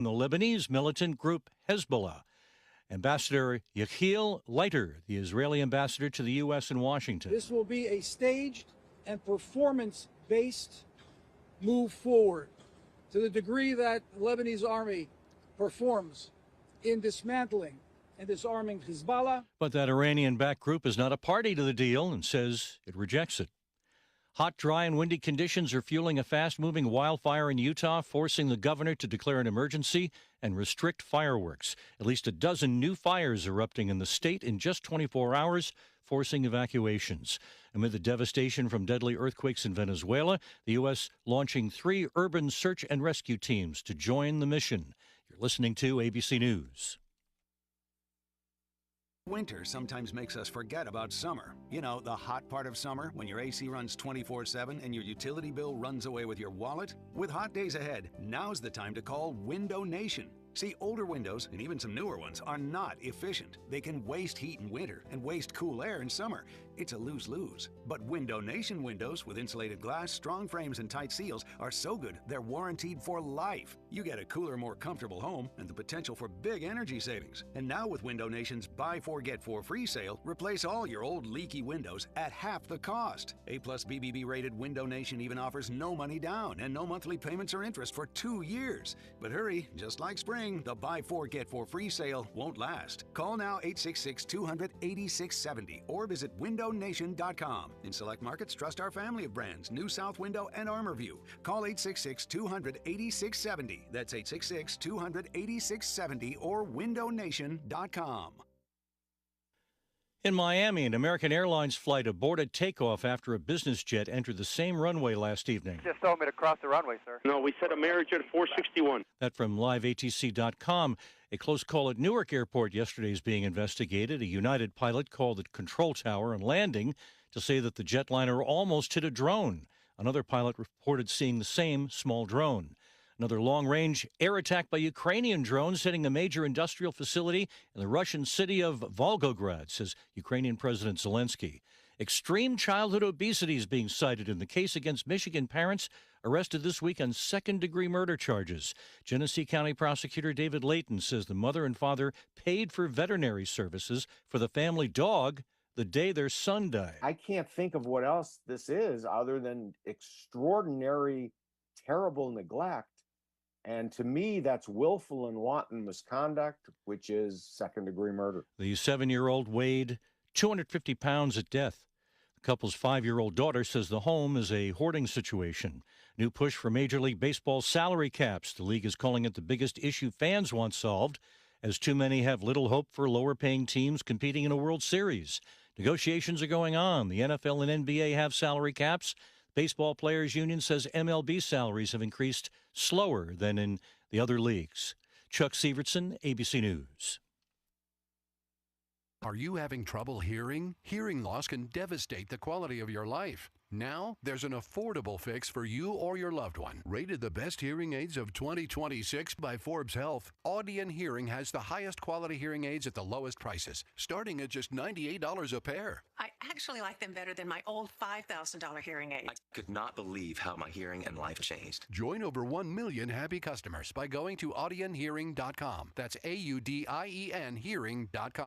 The Lebanese militant group Hezbollah. Ambassador Yechiel Leiter, the Israeli ambassador to the U.S. in Washington. This will be a staged and performance-based move forward to the degree that the Lebanese army performs in dismantling and disarming Hezbollah. But that Iranian-backed group is not a party to the deal and says it rejects it. Hot, dry, and windy conditions are fueling a fast-moving wildfire in Utah, forcing the governor to declare an emergency and restrict fireworks. At least a dozen new fires erupting in the state in just 24 hours, forcing evacuations. Amid the devastation from deadly earthquakes in Venezuela, the U.S. launching 3 urban search and rescue teams to join the mission. You're listening to ABC News. Winter sometimes makes us forget about summer. You know, the hot part of summer, when your AC runs 24/7 and your utility bill runs away with your wallet? With hot days ahead, now's the time to call Window Nation. See, older windows, and even some newer ones, are not efficient. They can waste heat in winter and waste cool air in summer. It's a lose-lose. But Window Nation windows with insulated glass, strong frames, and tight seals are so good they're warranted for life. You get a cooler, more comfortable home and the potential for big energy savings. And now with Window Nation's Buy 4 Get 4 free sale, replace all your old leaky windows at half the cost. A-plus BBB rated Window Nation even offers no money down and no monthly payments or interest for 2 years. But hurry, just like spring, the Buy 4 Get 4 free sale won't last. Call now 866-200-8670 or visit windownation.com. In select markets, trust our family of brands, New South Window and ArmorView. Call 866-200-8670. That's 866-200-8670 or windownation.com. In Miami, an American Airlines flight aborted takeoff after a business jet entered the same runway last evening. Just told me to cross the runway, sir. No, we set a Amerijet 461. That from liveatc.com. A close call at Newark Airport yesterday is being investigated. A United pilot called the control tower on landing to say that the jetliner almost hit a drone. Another pilot reported seeing the same small drone. Another long-range air attack by Ukrainian drones hitting a major industrial facility in the Russian city of Volgograd, says Ukrainian President Zelensky. Extreme childhood obesity is being cited in the case against Michigan parents arrested this week on second-degree murder charges. Genesee County Prosecutor David Layton says the mother and father paid for veterinary services for the family dog the day their son died. I can't think of what else this is other than extraordinary, terrible neglect. And to me, that's willful and wanton misconduct, which is second-degree murder. The 7-year-old weighed 250 pounds at death. The couple's 5-year-old daughter says the home is a hoarding situation. New push for Major League Baseball salary caps. The league is calling it the biggest issue fans want solved, as too many have little hope for lower-paying teams competing in a World Series. Negotiations are going on. The NFL and NBA have salary caps. Baseball Players Union says MLB salaries have increased slower than in the other leagues. Chuck Sievertson, ABC News. Are you having trouble hearing? Hearing loss can devastate the quality of your life. Now, there's an affordable fix for you or your loved one. Rated the best hearing aids of 2026 by Forbes Health, Audien Hearing has the highest quality hearing aids at the lowest prices, starting at just $98 a pair. I actually like them better than my old $5,000 hearing aids. I could not believe how my hearing and life changed. Join over 1 million happy customers by going to audienhearing.com. That's AUDIEN hearing.com.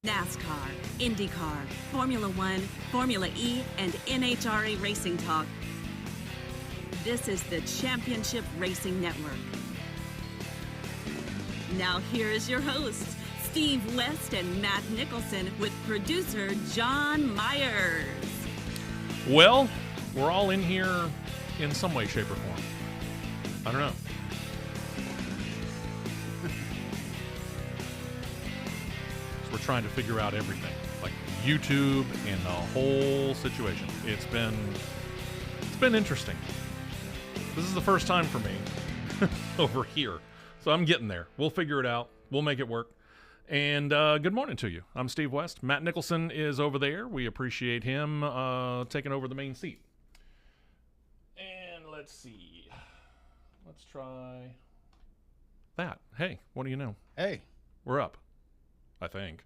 NASCAR, IndyCar, Formula One, Formula E, and NHRA Racing Talk. This is the Championship Racing Network. Now here is your hosts, Steve West and Matt Nicholson, with producer John Myers. Well, we're all in here in some way, shape, or form. I don't know. We're trying to figure out everything, like YouTube and the whole situation. It's been interesting. This is the first time for me over here. So I'm getting there. We'll figure it out. We'll make it work. And good morning to you. I'm Steve West. Matt Nicholson is over there. We appreciate him taking over the main seat. And let's see. Let's try that. Hey, what do you know? Hey. We're up, I think.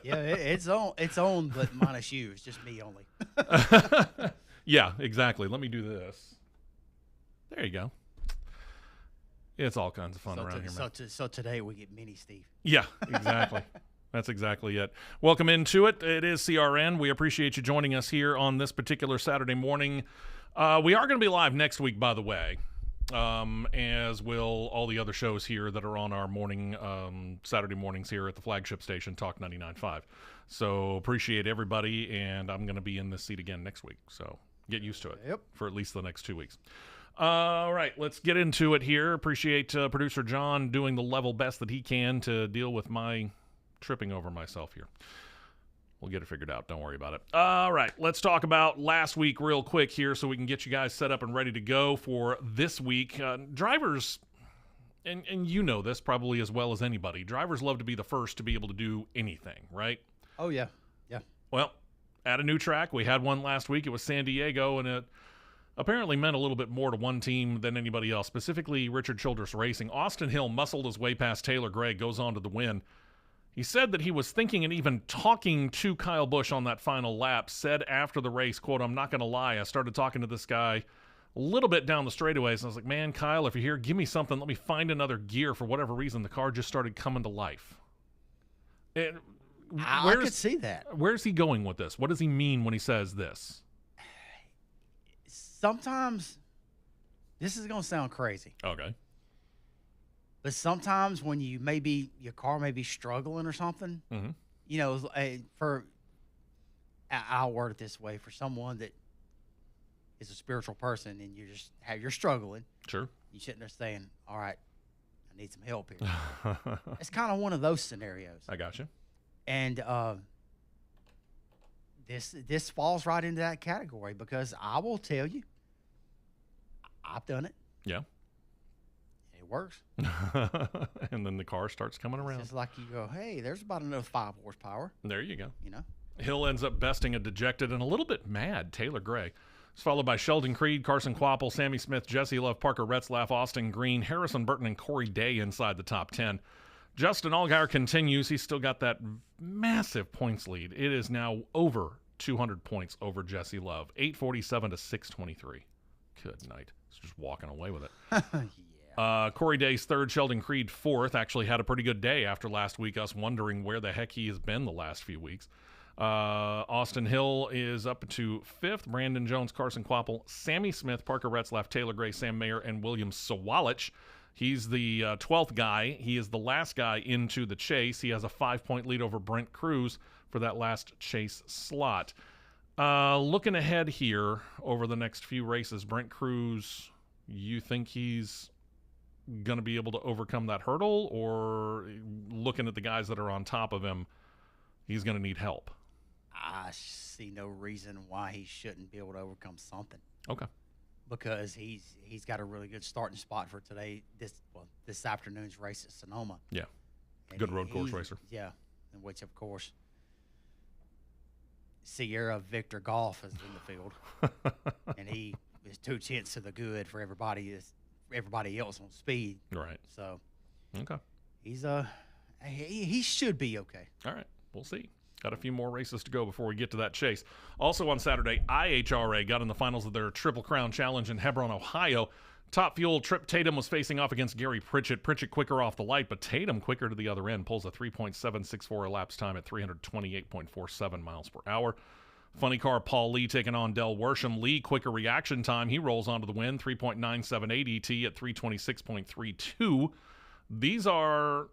Yeah, it's on, but minus you. It's just me only. Yeah, exactly. Let me do this. There you go. It's all kinds of fun around here, man. So today we get mini Steve. Yeah, exactly. That's exactly it. Welcome into it. It is CRN. We appreciate you joining us here on this particular Saturday morning. We are going to be live next week, by the way, as will all the other shows here that are on our morning Saturday mornings here at the flagship station, Talk 99.5. So appreciate everybody, and I'm going to be in this seat again next week. So get used to it for at least the next 2 weeks. All right, let's get into it here. Appreciate producer John doing the level best that he can to deal with my tripping over myself here. We'll get it figured out. Don't worry about it. All right, let's talk about last week real quick here so we can get you guys set up and ready to go for this week. Drivers, and you know this probably as well as anybody, drivers love to be the first to be able to do anything, right? Oh, yeah. Yeah. Well, at a new track, we had one last week. It was San Diego, and it apparently meant a little bit more to one team than anybody else, specifically Richard Childress Racing. Austin Hill muscled his way past Taylor Gray, goes on to the win. He said that he was thinking and even talking to Kyle Busch on that final lap, said after the race, quote, "I'm not going to lie, I started talking to this guy a little bit down the straightaways, and I was like, man, Kyle, if you're here, give me something. Let me find another gear." For whatever reason, the car just started coming to life. And I could see that. Where's he going with this? What does he mean when he says this? Sometimes, this is going to sound crazy. Okay. But sometimes when your car may be struggling or something, you know, I'll word it this way, for someone that is a spiritual person and you're struggling. Sure. You're sitting there saying, all right, I need some help here. It's kind of one of those scenarios. I got you. And this falls right into that category, because I will tell you, I've done it. Yeah. It works. And then the car starts coming around. It's just like you go, hey, there's about another 5 horsepower. There you go. You know? Hill ends up besting a dejected and a little bit mad Taylor Gray. It's followed by Sheldon Creed, Carson Kvapil, Sammy Smith, Jesse Love, Parker Retzlaff, Austin Green, Harrison Burton, and Corey Day inside the top 10. Justin Allgaier continues. He's still got that massive points lead. It is now over 200 points over Jesse Love. 847 to 623. Good night. He's just walking away with it. Yeah. Corey Day's third, Sheldon Creed fourth. Actually had a pretty good day after last week, us wondering where the heck he has been the last few weeks. Austin Hill is up to fifth. Brandon Jones, Carson Kvapil, Sammy Smith, Parker Retzlaff, Taylor Gray, Sam Mayer, and William Sawalich. He's the 12th guy. He is the last guy into the chase. He has a 5-point lead over Brent Cruz for that last chase slot. Looking ahead here over the next few races, Brent Cruz, you think he's going to be able to overcome that hurdle, or looking at the guys that are on top of him, he's going to need help? I see no reason why he shouldn't be able to overcome something. Okay. Because he's got a really good starting spot for today, this afternoon's race at Sonoma. Yeah. Good road course racer. Yeah. In which, of course, Sierra Victor Golf is in the field. And he is 2/10 of the good for everybody else on speed. Right. So okay. He's he should be okay. All right. We'll see. Got a few more races to go before we get to that chase. Also on Saturday, IHRA got in the finals of their Triple Crown Challenge in Hebron, Ohio. Top Fuel Trip Tatum was facing off against Gary Pritchett. Pritchett quicker off the light, but Tatum quicker to the other end. Pulls a 3.764 elapsed time at 328.47 miles per hour. Funny car Paul Lee taking on Del Worsham. Lee quicker reaction time. He rolls onto the win, 3.978 ET at 326.32. These are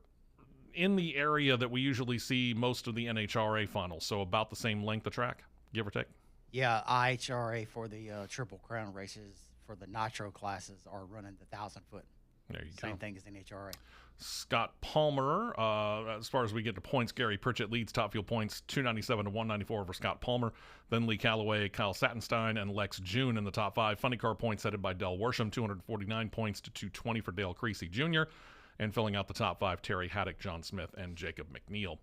in the area that we usually see most of the NHRA finals, so about the same length of track, give or take. Yeah, IHRA for the Triple Crown races for the Nitro classes are running the 1,000-foot. There you Same go. thing as NHRA. Scott Palmer, as far as we get to points, Gary Pritchett leads Top Fuel points 297 to 194 over Scott Palmer. Then Lee Calloway, Kyle Sattenstein, and Lex June in the top 5. Funny Car points headed by Del Worsham, 249 points to 220 for Dale Creasy Jr. And filling out the top 5, Terry Haddock, John Smith, and Jacob McNeil.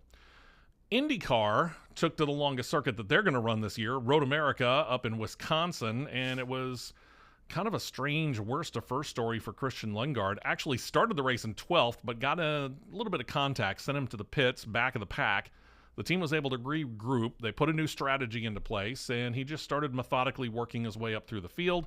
IndyCar took to the longest circuit that they're going to run this year, Road America up in Wisconsin, and it was kind of a strange worst to first story for Christian Lundgaard. Actually started the race in 12th, but got a little bit of contact, sent him to the pits, back of the pack. The team was able to regroup. They put a new strategy into place, and he just started methodically working his way up through the field.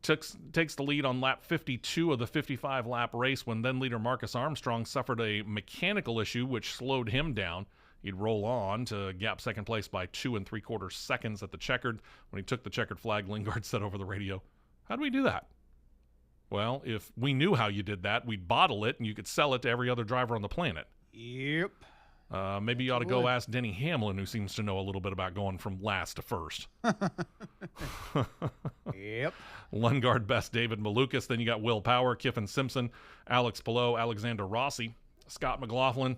Takes the lead on lap 52 of the 55-lap race when then-leader Marcus Armstrong suffered a mechanical issue which slowed him down. He'd roll on to gap second place by 2 3/4 seconds at the checkered. When he took the checkered flag, Lundgaard said over the radio, "How do we do that?" Well, if we knew how you did that, we'd bottle it and you could sell it to every other driver on the planet. Yep. Maybe you ought to go ask Denny Hamlin, who seems to know a little bit about going from last to first. Yep. Lundgaard best David Malukas. Then you got Will Power, Kiffin Simpson, Alex Palou, Alexander Rossi, Scott McLaughlin,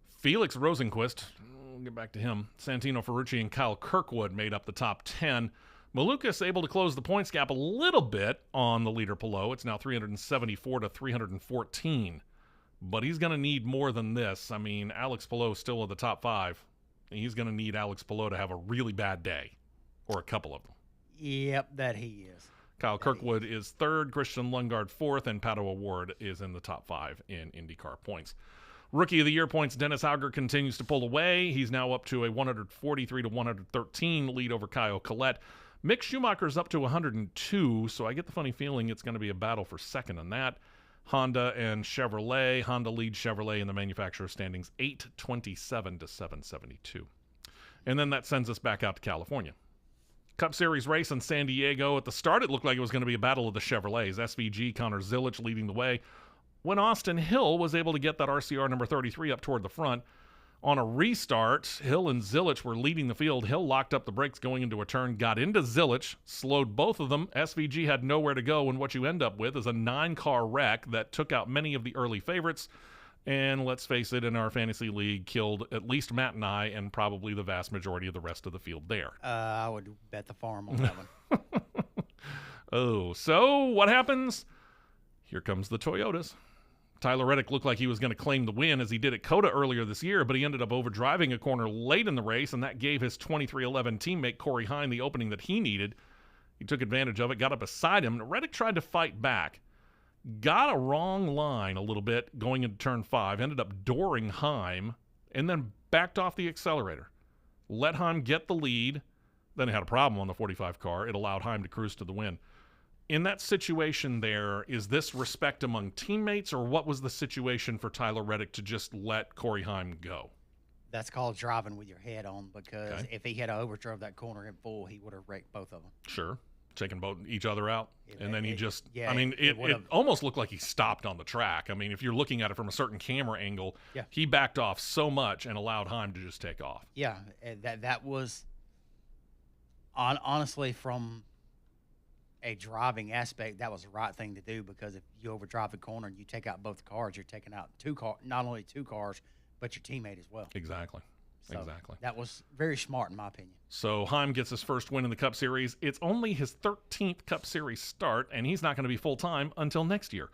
Felix Rosenquist. We'll get back to him. Santino Ferrucci and Kyle Kirkwood made up the top 10. Malukas able to close the points gap a little bit on the leader Palou. It's now 374 to 314. But he's going to need more than this. I mean, Alex Palou still in the top 5. He's going to need Alex Palou to have a really bad day, or a couple of them. Yep, that he is. Kyle Kirkwood is 3rd, Christian Lundgaard 4th, and Pato O'Ward is in the top 5 in IndyCar points. Rookie of the Year points, Dennis Auger continues to pull away. He's now up to a 143 to 113 lead over Kyle Collette. Mick Schumacher's up to 102, so I get the funny feeling it's going to be a battle for second on that. Honda and Chevrolet. Honda leads Chevrolet in the manufacturer standings 827 to 772. And then that sends us back out to California. Cup Series race in San Diego. At the start, it looked like it was going to be a battle of the Chevrolets. SVG, Connor Zilic leading the way. When Austin Hill was able to get that RCR number 33 up toward the front, on a restart, Hill and Zilic were leading the field. Hill locked up the brakes going into a turn, got into Zilic, slowed both of them. SVG had nowhere to go, and what you end up with is a 9-car wreck that took out many of the early favorites. And let's face it, in our fantasy league, killed at least Matt and I, and probably the vast majority of the rest of the field there. I would bet the farm on that one. Oh, so what happens? Here comes the Toyotas. Tyler Reddick looked like he was going to claim the win as he did at COTA earlier this year, but he ended up overdriving a corner late in the race, and that gave his 2311 teammate Corey Hine the opening that he needed. He took advantage of it, got up beside him. Reddick tried to fight back, got a wrong line a little bit going into turn 5, ended up dooring Heim, and then backed off the accelerator. Let Heim get the lead. Then he had a problem on the 45 car. It allowed Heim to cruise to the win. In that situation there, is this respect among teammates, or what was the situation for Tyler Reddick to just let Corey Heim go? That's called driving with your head on, because if he had overdrove that corner in full, he would have wrecked both of them. Sure. Taking each other out. And then he just, yeah, I mean, it almost looked like he stopped on the track. I mean, if you're looking at it from a certain camera angle, he backed off so much and allowed Heim to just take off. Yeah, that was, honestly, from a driving aspect, that was the right thing to do, because if you overdrive the corner and you take out both cars, you're taking out not only two cars, but your teammate as well. Exactly. So exactly. That was very smart, in my opinion. So Heim gets his first win in the Cup Series. It's only his 13th Cup Series start, and he's not going to be full-time until next year.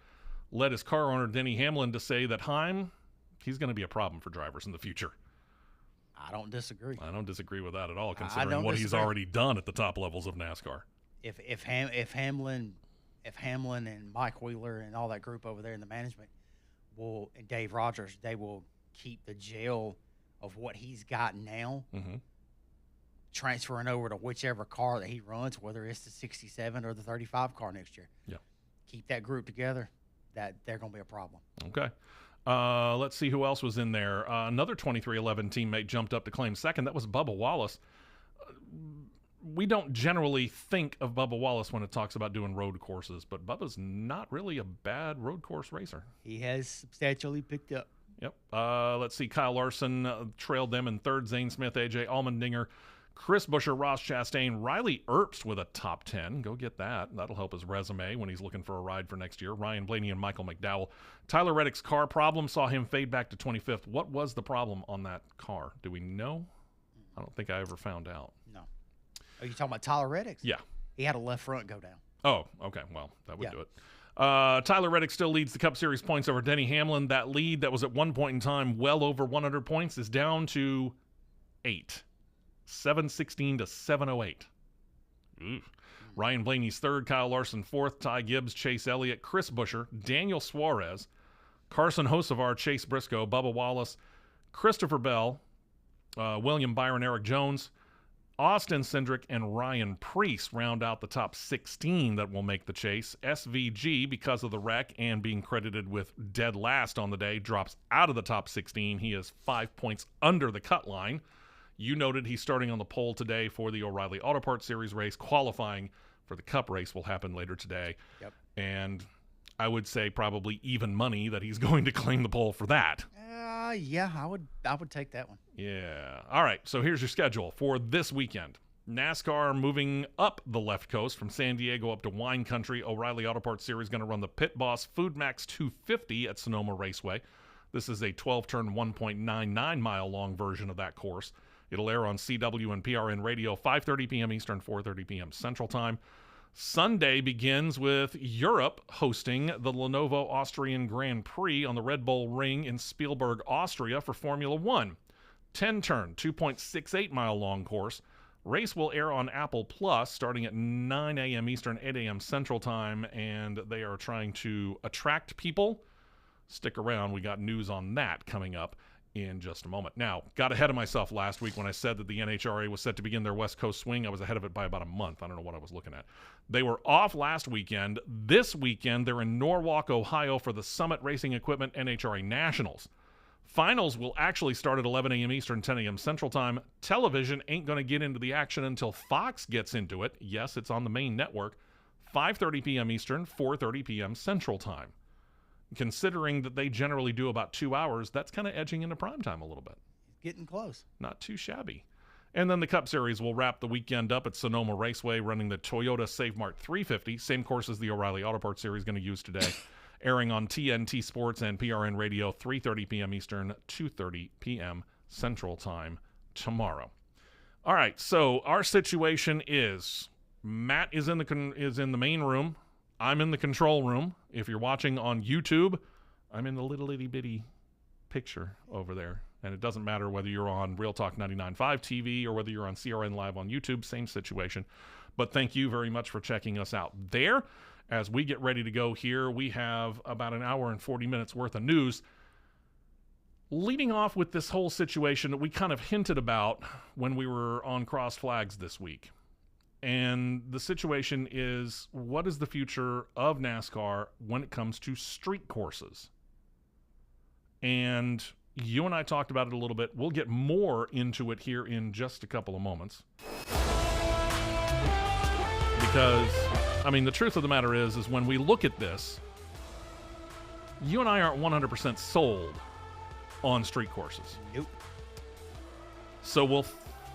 Led his car owner, Denny Hamlin, to say that Heim, he's going to be a problem for drivers in the future. I don't disagree. I don't disagree with that at all, considering what he's already done at the top levels of NASCAR. If Hamlin and Mike Wheeler and all that group over there in the management and Dave Rogers, they will keep the gel of what he's got now, transferring over to whichever car that he runs, whether it's the 67 or the 35 car next year. Yeah. Keep that group together. That they're going to be a problem. Okay. Let's see who else was in there. Another 2311 teammate jumped up to claim second. That was Bubba Wallace. We don't generally think of Bubba Wallace when it talks about doing road courses, but Bubba's not really a bad road course racer. He has substantially picked up. Yep. Let's see. Kyle Larson trailed them in third. Zane Smith, AJ Allmendinger, Chris Buescher, Ross Chastain, Riley Earps with a top 10. Go get that. That'll help his resume when he's looking for a ride for next year. Ryan Blaney and Michael McDowell. Tyler Reddick's car problem saw him fade back to 25th. What was the problem on that car? Do we know? I don't think I ever found out. No. Are you talking about Tyler Reddick's? Yeah. He had a left front go down. Oh, okay. Well, that would do it. Tyler Reddick still leads the Cup Series points over Denny Hamlin. That lead that was at one point in time well over 100 points is down to 8. 716 to 708. Ryan Blaney's third, Kyle Larson fourth, Ty Gibbs, Chase Elliott, Chris Buescher, Daniel Suarez, Carson Hocevar, Chase Briscoe, Bubba Wallace, Christopher Bell, William Byron, Eric Jones, Austin Cindric, and Ryan Preece round out the top 16 that will make the chase. SVG, because of the wreck and being credited with dead last on the day, drops out of the top 16. He is 5 points under the cut line. You noted he's starting on the pole today for the O'Reilly Auto Parts Series race. Qualifying for the Cup race will happen later today. Yep. And I would say probably even money that he's going to claim the pole for that. Yeah, I would take that one. Yeah. All right, so here's your schedule for this weekend. NASCAR moving up the left coast from San Diego up to Wine Country. O'Reilly Auto Parts Series going to run the Pit Boss Food Max 250 at Sonoma Raceway. This is a 12-turn, 1.99-mile long version of that course. It'll air on CW and PRN Radio, 5:30 p.m. Eastern, 4:30 p.m. Central Time. Sunday begins with Europe hosting the Lenovo Austrian Grand Prix on the Red Bull Ring in Spielberg, Austria for Formula One. 10-turn, 2.68-mile long course. Race will air on Apple Plus starting at 9 a.m. Eastern, 8 a.m. Central Time, and they are trying to attract people. Stick around. We got news on that coming up in just a moment. Now, got ahead of myself last week when I said that the NHRA was set to begin their West Coast swing. I was ahead of it by about a month. I don't know what I was looking at. They were off last weekend. This weekend, they're in Norwalk, Ohio for the Summit Racing Equipment NHRA Nationals. Finals will actually start at 11 a.m. Eastern, 10 a.m. Central Time. Television ain't going to get into the action until Fox gets into it. Yes, it's on the main network. 5:30 p.m. Eastern, 4:30 p.m. Central Time. Considering that they generally do about 2 hours, that's kind of edging into primetime a little bit. Getting close. Not too shabby. And then the Cup Series will wrap the weekend up at Sonoma Raceway, running the Toyota Save Mart 350, same course as the O'Reilly Auto Parts Series going to use today, airing on TNT Sports and PRN Radio, 3:30 p.m. Eastern, 2:30 p.m. Central Time tomorrow. All right, so our situation is Matt is in the main room. I'm in the control room. If you're watching on YouTube, I'm in the little itty bitty picture over there. And it doesn't matter whether you're on Real Talk 99.5 TV or whether you're on CRN Live on YouTube, same situation. But thank you very much for checking us out there. As we get ready to go here, we have about an hour and 40 minutes worth of news. Leading off with this whole situation that we kind of hinted about when we were on Cross Flags this week. And the situation is, what is the future of NASCAR when it comes to street courses? And you and I talked about it a little bit. We'll get more into it here in just a couple of moments. Because, I mean, the truth of the matter is when we look at this, you and I aren't 100% sold on street courses. Nope. So we'll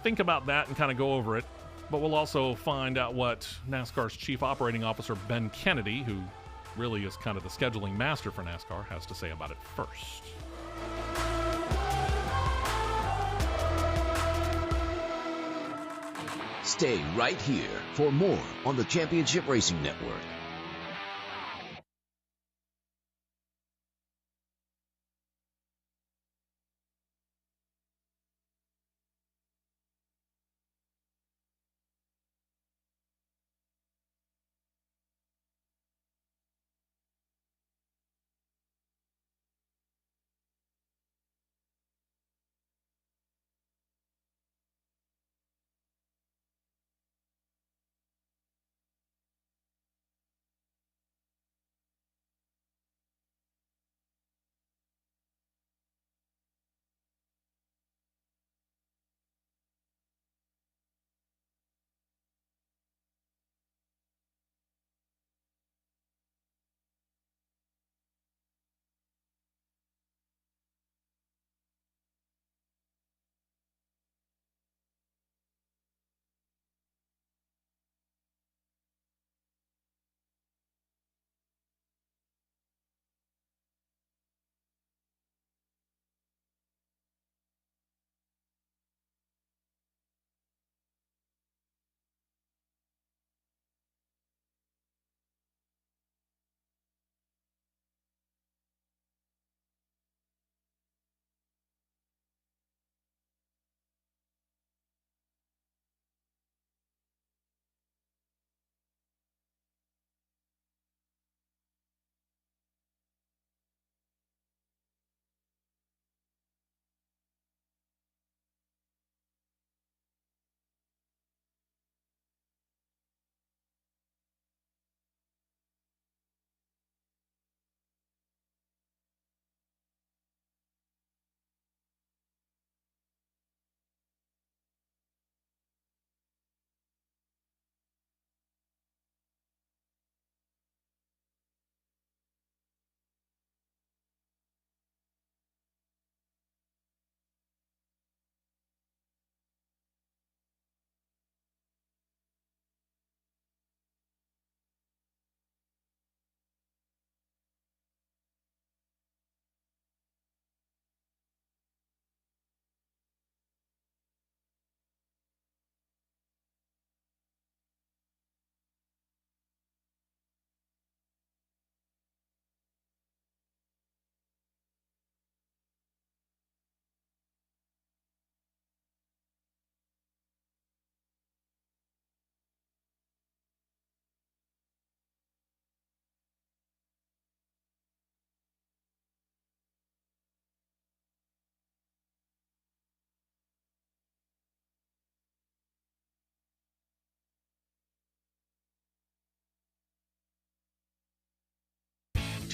think about that and kind of go over it. But we'll also find out what NASCAR's Chief Operating Officer, Ben Kennedy, who really is kind of the scheduling master for NASCAR, has to say about it first. Stay right here for more on the Championship Racing Network.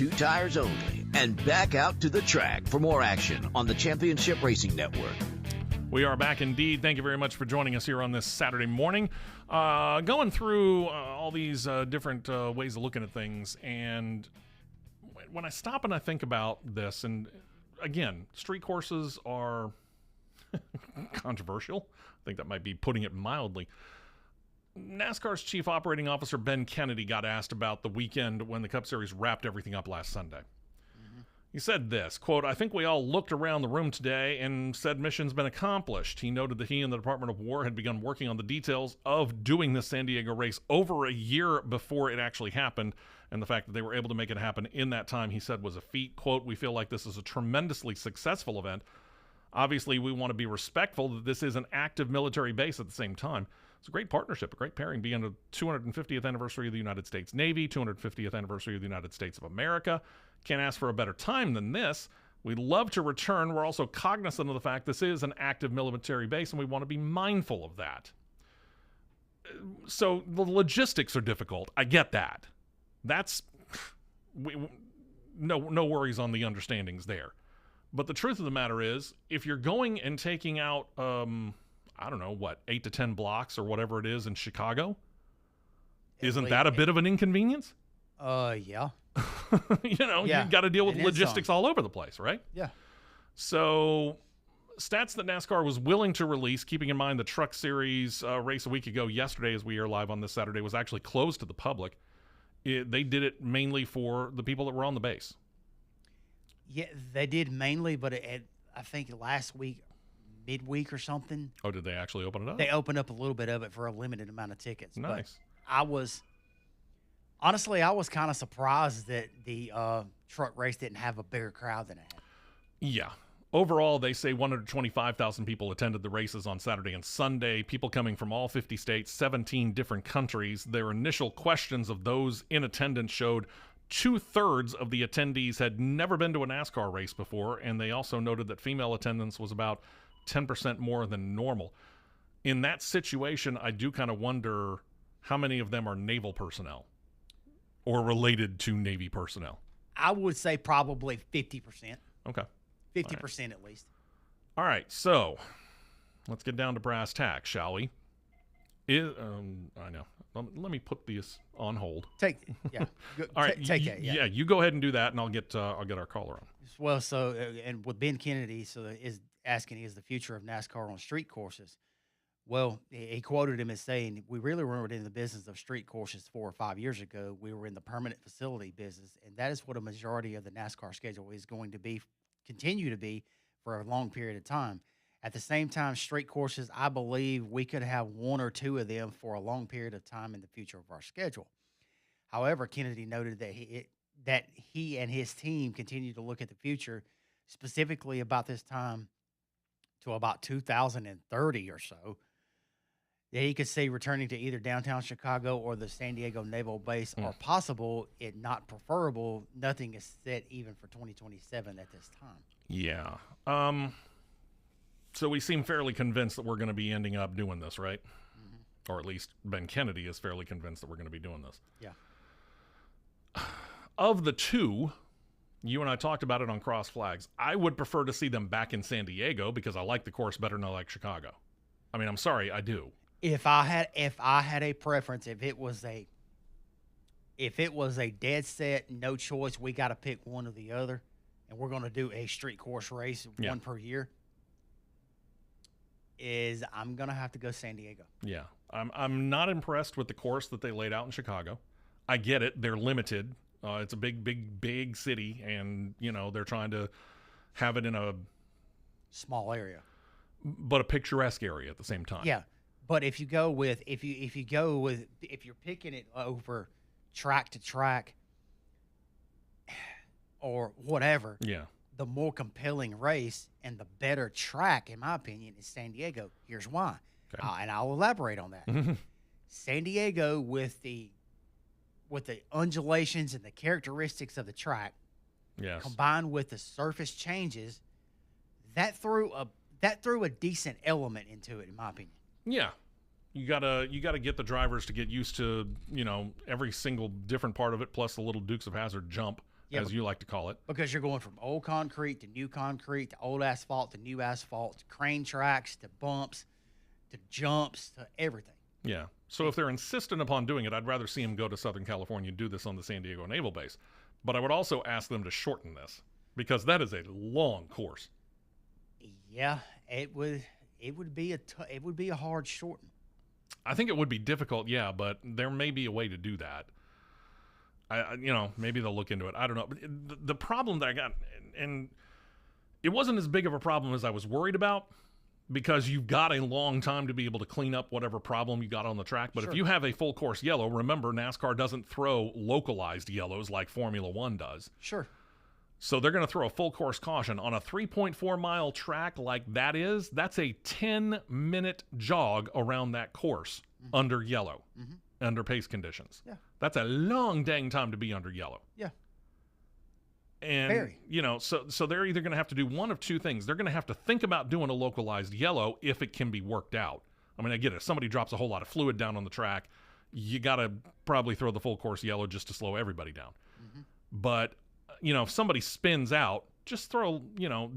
2 tires only, and back out to the track for more action on the Championship Racing Network. We are back indeed. Thank you very much for joining us here on this Saturday morning. Going through all these different ways of looking at things, and when I stop and I think about this, and again, street courses are controversial. I think that might be putting it mildly. NASCAR's chief operating officer, Ben Kennedy, got asked about the weekend when the Cup Series wrapped everything up last Sunday. He said this, quote, "I think we all looked around the room today and said mission's been accomplished." He noted that he and the Department of War had begun working on the details of doing the San Diego race over a year before it actually happened, and the fact that they were able to make it happen in that time, he said, was a feat. Quote, "We feel like this is a tremendously successful event. Obviously, we want to be respectful that this is an active military base at the same time. It's a great partnership, a great pairing, being the 250th anniversary of the United States Navy, 250th anniversary of the United States of America. Can't ask for a better time than this. We'd love to return. We're also cognizant of the fact this is an active military base, and we want to be mindful of that." So the logistics are difficult. I get that. That's no worries on the understandings there. But the truth of the matter is, if you're going and taking out, I don't know, 8 to 10 blocks or whatever it is in Chicago, isn't that a bit of an inconvenience? Yeah. You've got to deal with logistics all over the place, right? Yeah. So stats that NASCAR was willing to release, keeping in mind the Truck Series race a week ago yesterday, as we are live on this Saturday, was actually closed to the public. They did it mainly for the people that were on the base. Yeah, they did mainly, but I think last week, midweek or something. Oh, did they actually open it up? They opened up a little bit of it for a limited amount of tickets. Nice. But I was kind of surprised that the truck race didn't have a bigger crowd than it had. Yeah. Overall, they say 125,000 people attended the races on Saturday and Sunday, people coming from all 50 states, 17 different countries. Their initial questions of those in attendance showed 2/3 of the attendees had never been to a NASCAR race before, and they also noted that female attendance was about 10% more than normal. In that situation, I do kind of wonder how many of them are naval personnel or related to Navy personnel. I would say probably 50%. Okay. 50% at least. All right, so let's get down to brass tacks, shall we? I know. Let me put this on hold. All right, take that. Yeah, you go ahead and do that, and I'll get our caller on. Well, so and with Ben Kennedy, is asking, is the future of NASCAR on street courses? Well, he quoted him as saying, "We really weren't in the business of street courses 4 or 5 years ago. We were in the permanent facility business, and that is what a majority of the NASCAR schedule is going to be, continue to be for a long period of time. At the same time, street courses, I believe we could have 1 or 2 of them for a long period of time in the future of our schedule." However, Kennedy noted that he and his team continue to look at the future, specifically about this time to about 2030 or so, that he could see returning to either downtown Chicago or the San Diego Naval Base are possible, if not preferable. Nothing is set even for 2027 at this time. Yeah. So we seem fairly convinced that we're going to be ending up doing this, right? Mm-hmm. Or at least Ben Kennedy is fairly convinced that we're going to be doing this. Yeah. Of the two, you and I talked about it on Cross Flags, I would prefer to see them back in San Diego because I like the course better than I like Chicago. I mean, I'm sorry, I do. If I had a preference, if it was a dead set, no choice, we got to pick one or the other, and we're going to do a street course race, one per year, I'm going to have to go San Diego. Yeah. I'm not impressed with the course that they laid out in Chicago. I get it. They're limited. It's a big city, and, they're trying to have it in a small area, but a picturesque area at the same time. Yeah. But if you're picking it over track to track or whatever, the more compelling race and the better track, in my opinion, is San Diego. Here's why, and I'll elaborate on that. San Diego, with the undulations and the characteristics of the track, combined with the surface changes, that threw a decent element into it, in my opinion. Yeah. You gotta get the drivers to get used to, every single different part of it, plus the little Dukes of Hazzard jump as you like to call it. Because you're going from old concrete to new concrete to old asphalt to new asphalt to crane tracks to bumps to jumps to everything. Yeah. So if they're insistent upon doing it, I'd rather see them go to Southern California and do this on the San Diego Naval Base. But I would also ask them to shorten this because that is a long course. Yeah, it would be a hard shorten. I think it would be difficult, yeah, but there may be a way to do that. Maybe they'll look into it. I don't know. But the problem that I got, and it wasn't as big of a problem as I was worried about, because you've got a long time to be able to clean up whatever problem you got on the track. But if you have a full course yellow, remember NASCAR doesn't throw localized yellows like Formula One does. Sure. So they're going to throw a full course caution on a 3.4 mile track like that is. That's a 10-minute jog around that course under yellow, under pace conditions. Yeah. That's a long dang time to be under yellow. Yeah. And, so they're either going to have to do one of two things. They're going to have to think about doing a localized yellow if it can be worked out. I mean, I get it. If somebody drops a whole lot of fluid down on the track, you got to probably throw the full course yellow just to slow everybody down. But, if somebody spins out, just throw,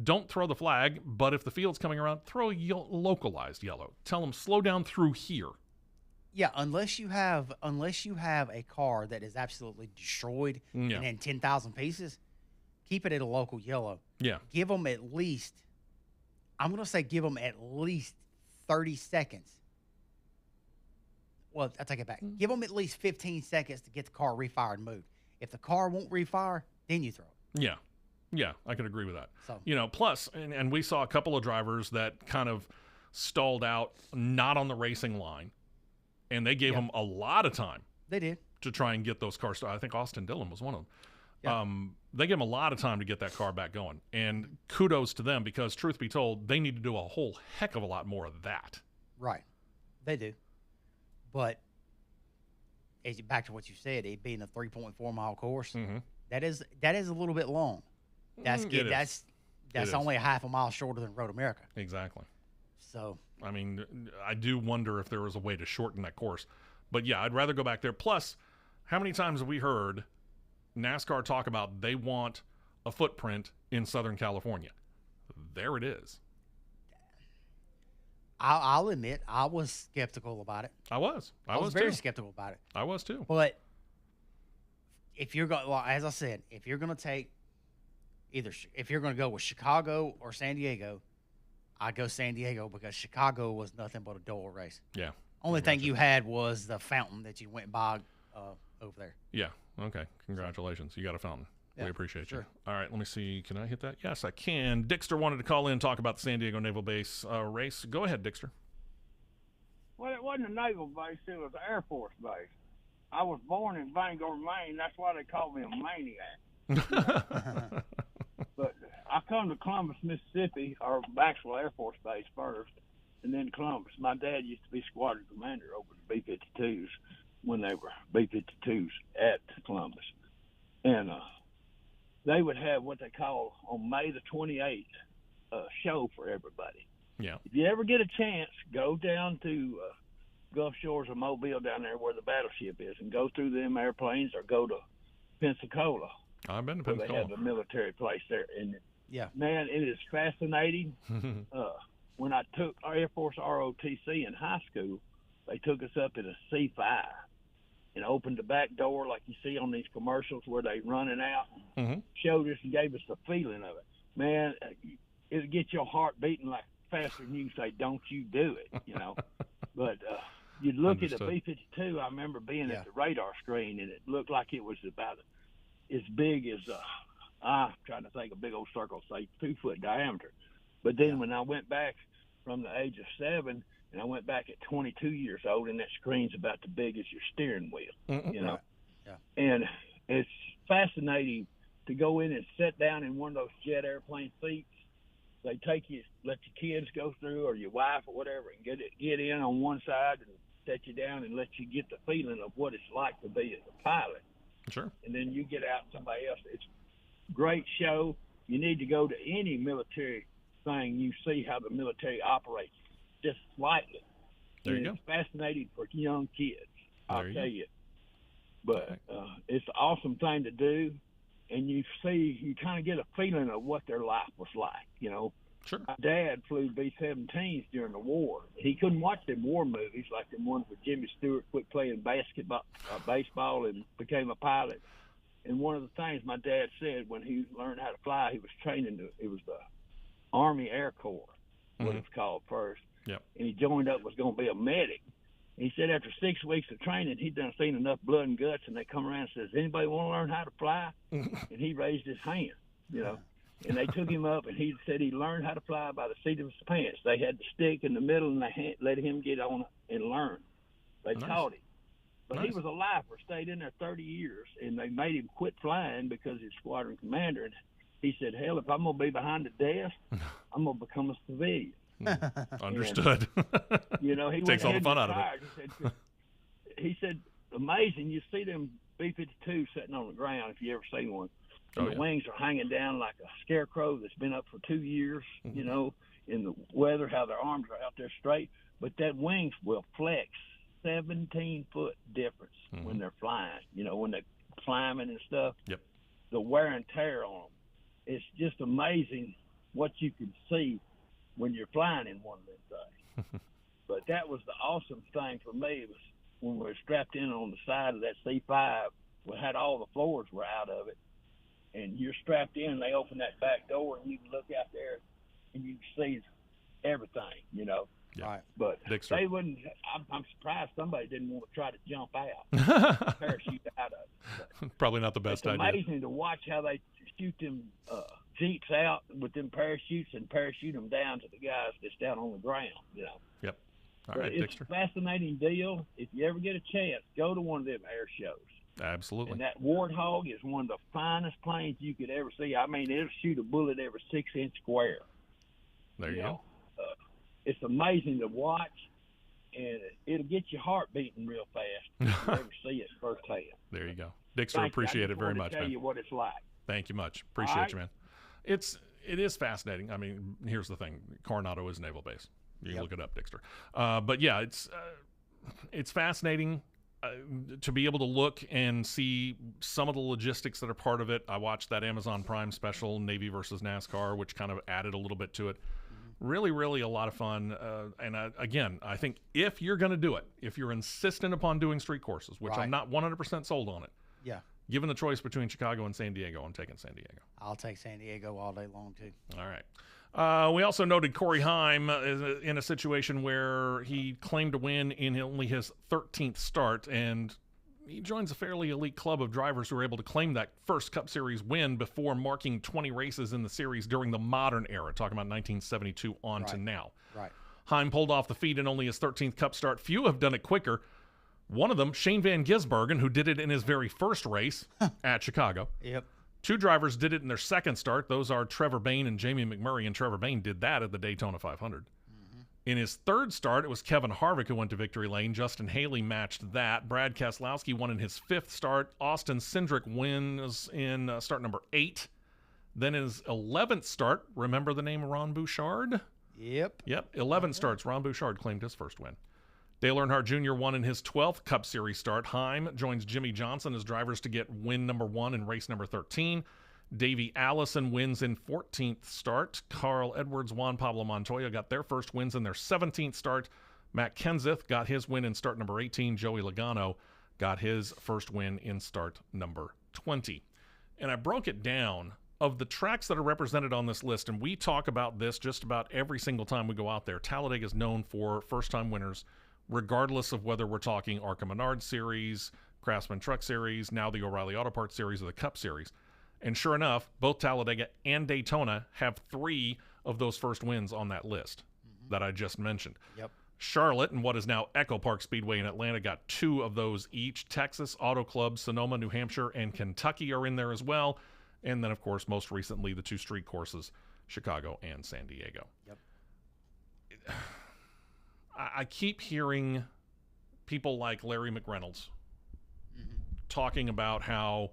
don't throw the flag. But if the field's coming around, throw localized yellow. Tell them slow down through here. Yeah, unless you have a car that is absolutely destroyed and in 10,000 pieces, keep it at a local yellow. Yeah. Give them at least 30 seconds. Well, I take it back. Give them at least 15 seconds to get the car refired and moved. If the car won't refire, then you throw it. Yeah. Yeah, I could agree with that. So. Plus, and we saw a couple of drivers that kind of stalled out not on the racing line, and they gave them a lot of time. They did. To try and get those cars started. I think Austin Dillon was one of them. Yeah. They gave them a lot of time to get that car back going. And kudos to them because, truth be told, they need to do a whole heck of a lot more of that. Right. They do. But back to what you said, it being a 3.4 mile course, that is a little bit long. That's good. That's only a half a mile shorter than Road America. Exactly. So I mean, I do wonder if there was a way to shorten that course. But yeah, I'd rather go back there. Plus, how many times have we heard NASCAR talk about they want a footprint in Southern California? There it is. I'll admit I was skeptical about it. I was very skeptical about it. I was too. But if you're going, as I said, if you're going to take if you're going to go with Chicago or San Diego, I go San Diego because Chicago was nothing but a dull race. Yeah. Only thing you had was the fountain that you went by over there. Yeah. Okay. Congratulations. You got a fountain. Yeah, we appreciate sure. you. All right. Let me see. Can I hit that? Yes, I can. Dixter wanted to call in and talk about the San Diego Naval Base race. Go ahead, Dixter. Well, it wasn't a naval base. It was an Air Force base. I was born in Bangor, Maine. That's why they called me a maniac. But I come to Columbus, Mississippi, or Maxwell Air Force Base first, and then Columbus. My dad used to be squadron commander over the B-52s when they were B-52s at Columbus. And they would have what they call on May the 28th a show for everybody. Yeah. If you ever get a chance, go down to Gulf Shores of Mobile down there where the battleship is and go through them airplanes or go to Pensacola. I've been to They Pensacola. have a military place there. And, yeah, man, it is fascinating. When I took our Air Force ROTC in high school, they took us up in a C-5 and opened the back door like you see on these commercials where they running out, showed us and gave us the feeling of it. Man, it'll get your heart beating like faster than you say, don't you do it, you know. But you'd look at a B-52, I remember being at the radar screen, and it looked like it was about as big as, I'm trying to think, a big old circle, say 2-foot diameter. But then when I went back from the age of 7, and I went back at 22 years old, and that screen's about the big as your steering wheel, you know. Yeah. And it's fascinating to go in and sit down in one of those jet airplane seats. They take you, let your kids go through or your wife or whatever, and get in on one side and set you down and let you get the feeling of what it's like to be as a pilot. Sure. And then you get out and somebody else. It's a great show. You need to go to any military thing. You see how the military operates just slightly. There you go. It's fascinating for young kids, I'll There you tell go. you. But it's an awesome thing to do. and you kind of get a feeling of what their life was like, you know. Sure. My dad flew B-17s during the war. He couldn't watch them war movies like the ones where Jimmy Stewart quit playing baseball and became a pilot. And one of the things my dad said when he learned how to fly, he was training. It was the Army Air Corps, what it's called first. Yep. And he joined up, was going to be a medic. He said after 6 weeks of training, he'd done seen enough blood and guts, and they come around and says, "Anybody want to learn how to fly?" And he raised his hand, you know. And they took him up, and he said he learned how to fly by the seat of his pants. They had the stick in the middle, and they let him get on and learn. They taught him. But he was a lifer, stayed in there 30 years, and they made him quit flying because he's squadron commander. And he said, hell, if I'm going to be behind the desk, I'm going to become a civilian. Understood. And, you know, he takes all the fun out of it. He said, amazing, you see them B-52 sitting on the ground, if you ever seen one. And the wings are hanging down like a scarecrow that's been up for 2 years, you know, in the weather, how their arms are out there straight. But that wings will flex 17-foot difference when they're flying, you know, when they're climbing and stuff. Yep. The wear and tear on them. It's just amazing what you can see when you're flying in one of them things. But that was the awesome thing for me was when we were strapped in on the side of that C-5, we had all the floors were out of it. And you're strapped in, and they open that back door, and you can look out there, and you can see everything, you know. Yeah. Right. But Dixter. they wouldn't. I'm surprised somebody didn't want to try to jump out, parachute out of it. Probably not the best idea. It's idea. amazing to watch how they shoot them Jeeps out with them parachutes and parachute them down to the guys that's down on the ground, you know. Yep. All But right, it's Dixter. a fascinating deal. If you ever get a chance, go to one of them air shows. Absolutely. And that Warthog is one of the finest planes you could ever see. I mean, it'll shoot a bullet every 6-inch square. There you go. It's amazing to watch, and it'll get your heart beating real fast if you ever see it firsthand. There you go. Dixter, appreciate it very much, tell man. you what it's like. Thank you much. Appreciate you, man. It is fascinating. I mean, here's the thing. Coronado is naval base. You can look it up, Dixter. But yeah, it's fascinating. To be able to look and see some of the logistics that are part of it. I watched that Amazon Prime special, Navy versus NASCAR, which kind of added a little bit to it. Really, really a lot of fun. And again, I think if you're going to do it, if you're insistent upon doing street courses, which I'm not 100% sold on it. Yeah. Given the choice between Chicago and San Diego, I'm taking San Diego. I'll take San Diego all day long, too. All right. We also noted Corey Heim is in a situation where he claimed to win in only his 13th start, and he joins a fairly elite club of drivers who were able to claim that first Cup Series win before marking 20 races in the series during the modern era, talking about 1972 on to now. Right. Heim pulled off the feat in only his 13th Cup start. Few have done it quicker. One of them, Shane Van Gisbergen, who did it in his very first race at Chicago. Yep. Two drivers did it in their second start. Those are Trevor Bayne and Jamie McMurray, and Trevor Bayne did that at the Daytona 500. In his third start, it was Kevin Harvick who went to victory lane. Justin Haley matched that. Brad Keselowski won in his fifth start. Austin Cindric wins in start number 8. Then his 11th start, remember the name Ron Bouchard? Yep. 11 starts. Ron Bouchard claimed his first win. Dale Earnhardt Jr. won in his 12th Cup Series start. Heim joins Jimmy Johnson as drivers to get win number 1 in race number 13. Davey Allison wins in 14th start. Carl Edwards, Juan Pablo Montoya got their first wins in their 17th start. Matt Kenseth got his win in start number 18. Joey Logano got his first win in start number 20. And I broke it down of the tracks that are represented on this list, and we talk about this just about every single time we go out there. Talladega is known for first-time winners, regardless of whether we're talking ARCA Menard Series, Craftsman Truck Series, now the O'Reilly Auto Parts Series, or the Cup Series. And sure enough, both Talladega and Daytona have 3 of those first wins on that list that I just mentioned. Yep. Charlotte and what is now Echo Park Speedway in Atlanta got 2 of those each. Texas, Auto Club, Sonoma, New Hampshire, and Kentucky are in there as well. And then, of course, most recently, the 2 street courses, Chicago and San Diego. Yep. I keep hearing people like Larry McReynolds talking about how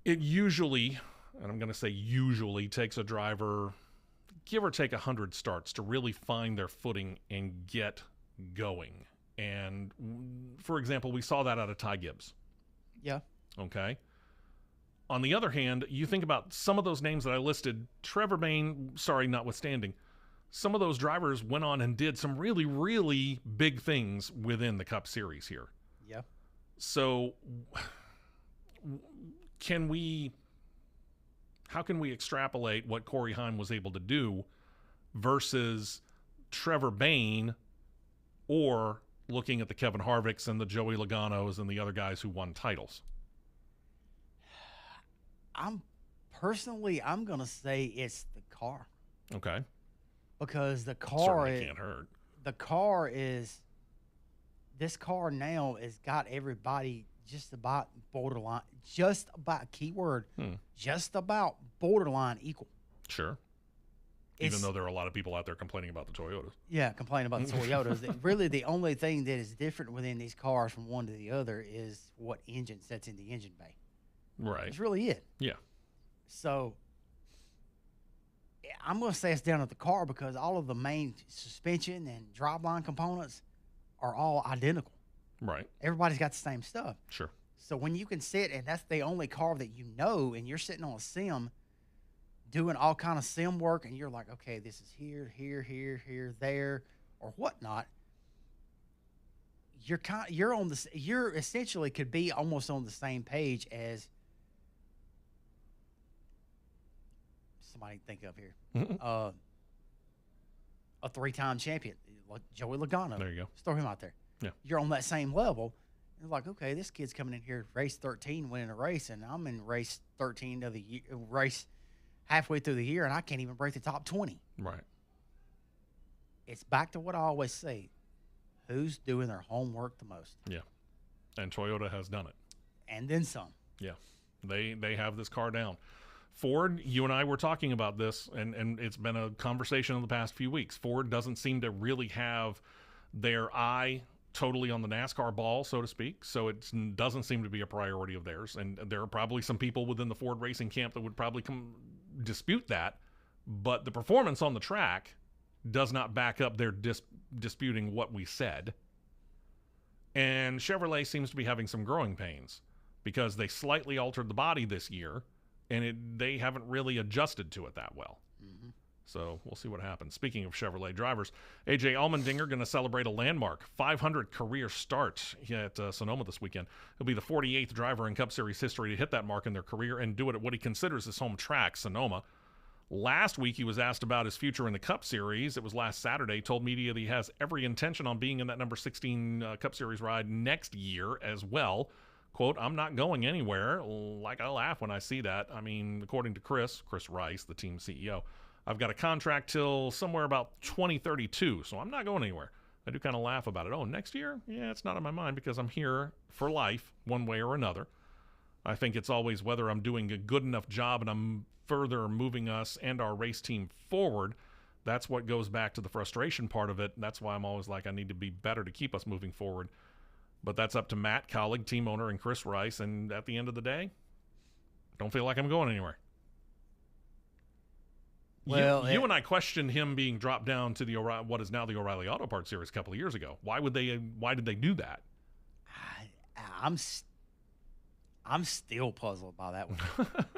it usually, and I'm going to say usually, takes a driver, give or take 100 starts to really find their footing and get going. And, for example, we saw that out of Ty Gibbs. Yeah. Okay. On the other hand, you think about some of those names that I listed, Trevor Bayne, sorry, notwithstanding, some of those drivers went on and did some really, really big things within the Cup Series here. Yeah. So how can we extrapolate what Corey Heim was able to do versus Trevor Bayne, or looking at the Kevin Harvicks and the Joey Logano's and the other guys who won titles? I'm going to say it's the car. Okay. Because the car certainly can't hurt. This car now has got everybody just about borderline, keyword, just about borderline equal. Sure. Even though there are a lot of people out there complaining about the Toyotas. Yeah, complaining about the Toyotas. Really, the only thing that is different within these cars from one to the other is what engine sets in the engine bay. Right. That's really it. Yeah. So I'm going to say it's down at the car because all of the main suspension and driveline components are all identical. Right. Everybody's got the same stuff. Sure. So when you can sit, and that's the only car that you know, and you're sitting on a sim doing all kind of sim work, and you're like, okay, this is here, there, or whatnot. You're essentially could be almost on the same page as somebody think of here. A 3-time champion, like Joey Logano. There you go. Just throw him out there. Yeah. You're on that same level. It's like, okay, this kid's coming in here, race 13, winning a race, and I'm in race 13 of the year, race halfway through the year, and I can't even break the top 20. Right. It's back to what I always say. Who's doing their homework the most? Yeah. And Toyota has done it. And then some. Yeah. They have this car down. Ford, you and I were talking about this, and it's been a conversation in the past few weeks. Ford doesn't seem to really have their eye totally on the NASCAR ball, so to speak, so it doesn't seem to be a priority of theirs. And there are probably some people within the Ford racing camp that would probably dispute that, but the performance on the track does not back up their disputing what we said. And Chevrolet seems to be having some growing pains because they slightly altered the body this year, and they haven't really adjusted to it that well. Mm-hmm. So we'll see what happens. Speaking of Chevrolet drivers, A.J. Allmendinger going to celebrate a landmark 500 career start at Sonoma this weekend. He'll be the 48th driver in Cup Series history to hit that mark in their career and do it at what he considers his home track, Sonoma. Last week, he was asked about his future in the Cup Series. It was last Saturday. Told media that he has every intention on being in that number 16 Cup Series ride next year as well. Quote, "I'm not going anywhere." Like, I laugh when I see that. I mean, according to Chris Rice, the team CEO, I've got a contract till somewhere about 2032, so I'm not going anywhere. I do kind of laugh about it. Oh, next year? Yeah, it's not on my mind because I'm here for life, one way or another. I think it's always whether I'm doing a good enough job and I'm further moving us and our race team forward. That's what goes back to the frustration part of it. That's why I'm always like, I need to be better to keep us moving forward. But that's up to Matt, colleague, team owner, and Chris Rice. And at the end of the day, don't feel like I'm going anywhere. Well, you and I questioned him being dropped down to what is now the O'Reilly Auto Parts Series a couple of years ago. Why did they do that? I'm still puzzled by that one.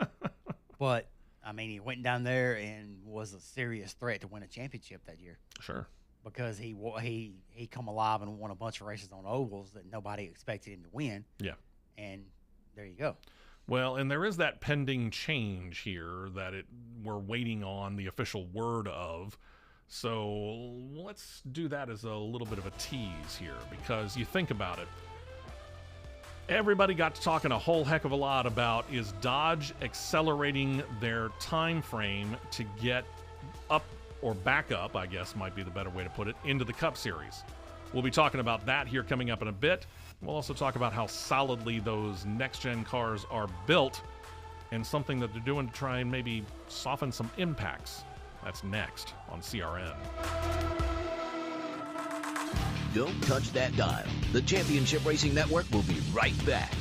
But I mean, he went down there and was a serious threat to win a championship that year. Sure. Because he come alive and won a bunch of races on ovals that nobody expected him to win. Yeah. And there you go. Well, and there is that pending change here that we're waiting on the official word of. So let's do that as a little bit of a tease here, because you think about it. Everybody got to talking a whole heck of a lot about, is Dodge accelerating their time frame to get up, or back up, I guess might be the better way to put it, into the Cup Series. We'll be talking about that here coming up in a bit. We'll also talk about how solidly those next-gen cars are built and something that they're doing to try and maybe soften some impacts. That's next on CRN. Don't touch that dial. The Championship Racing Network will be right back.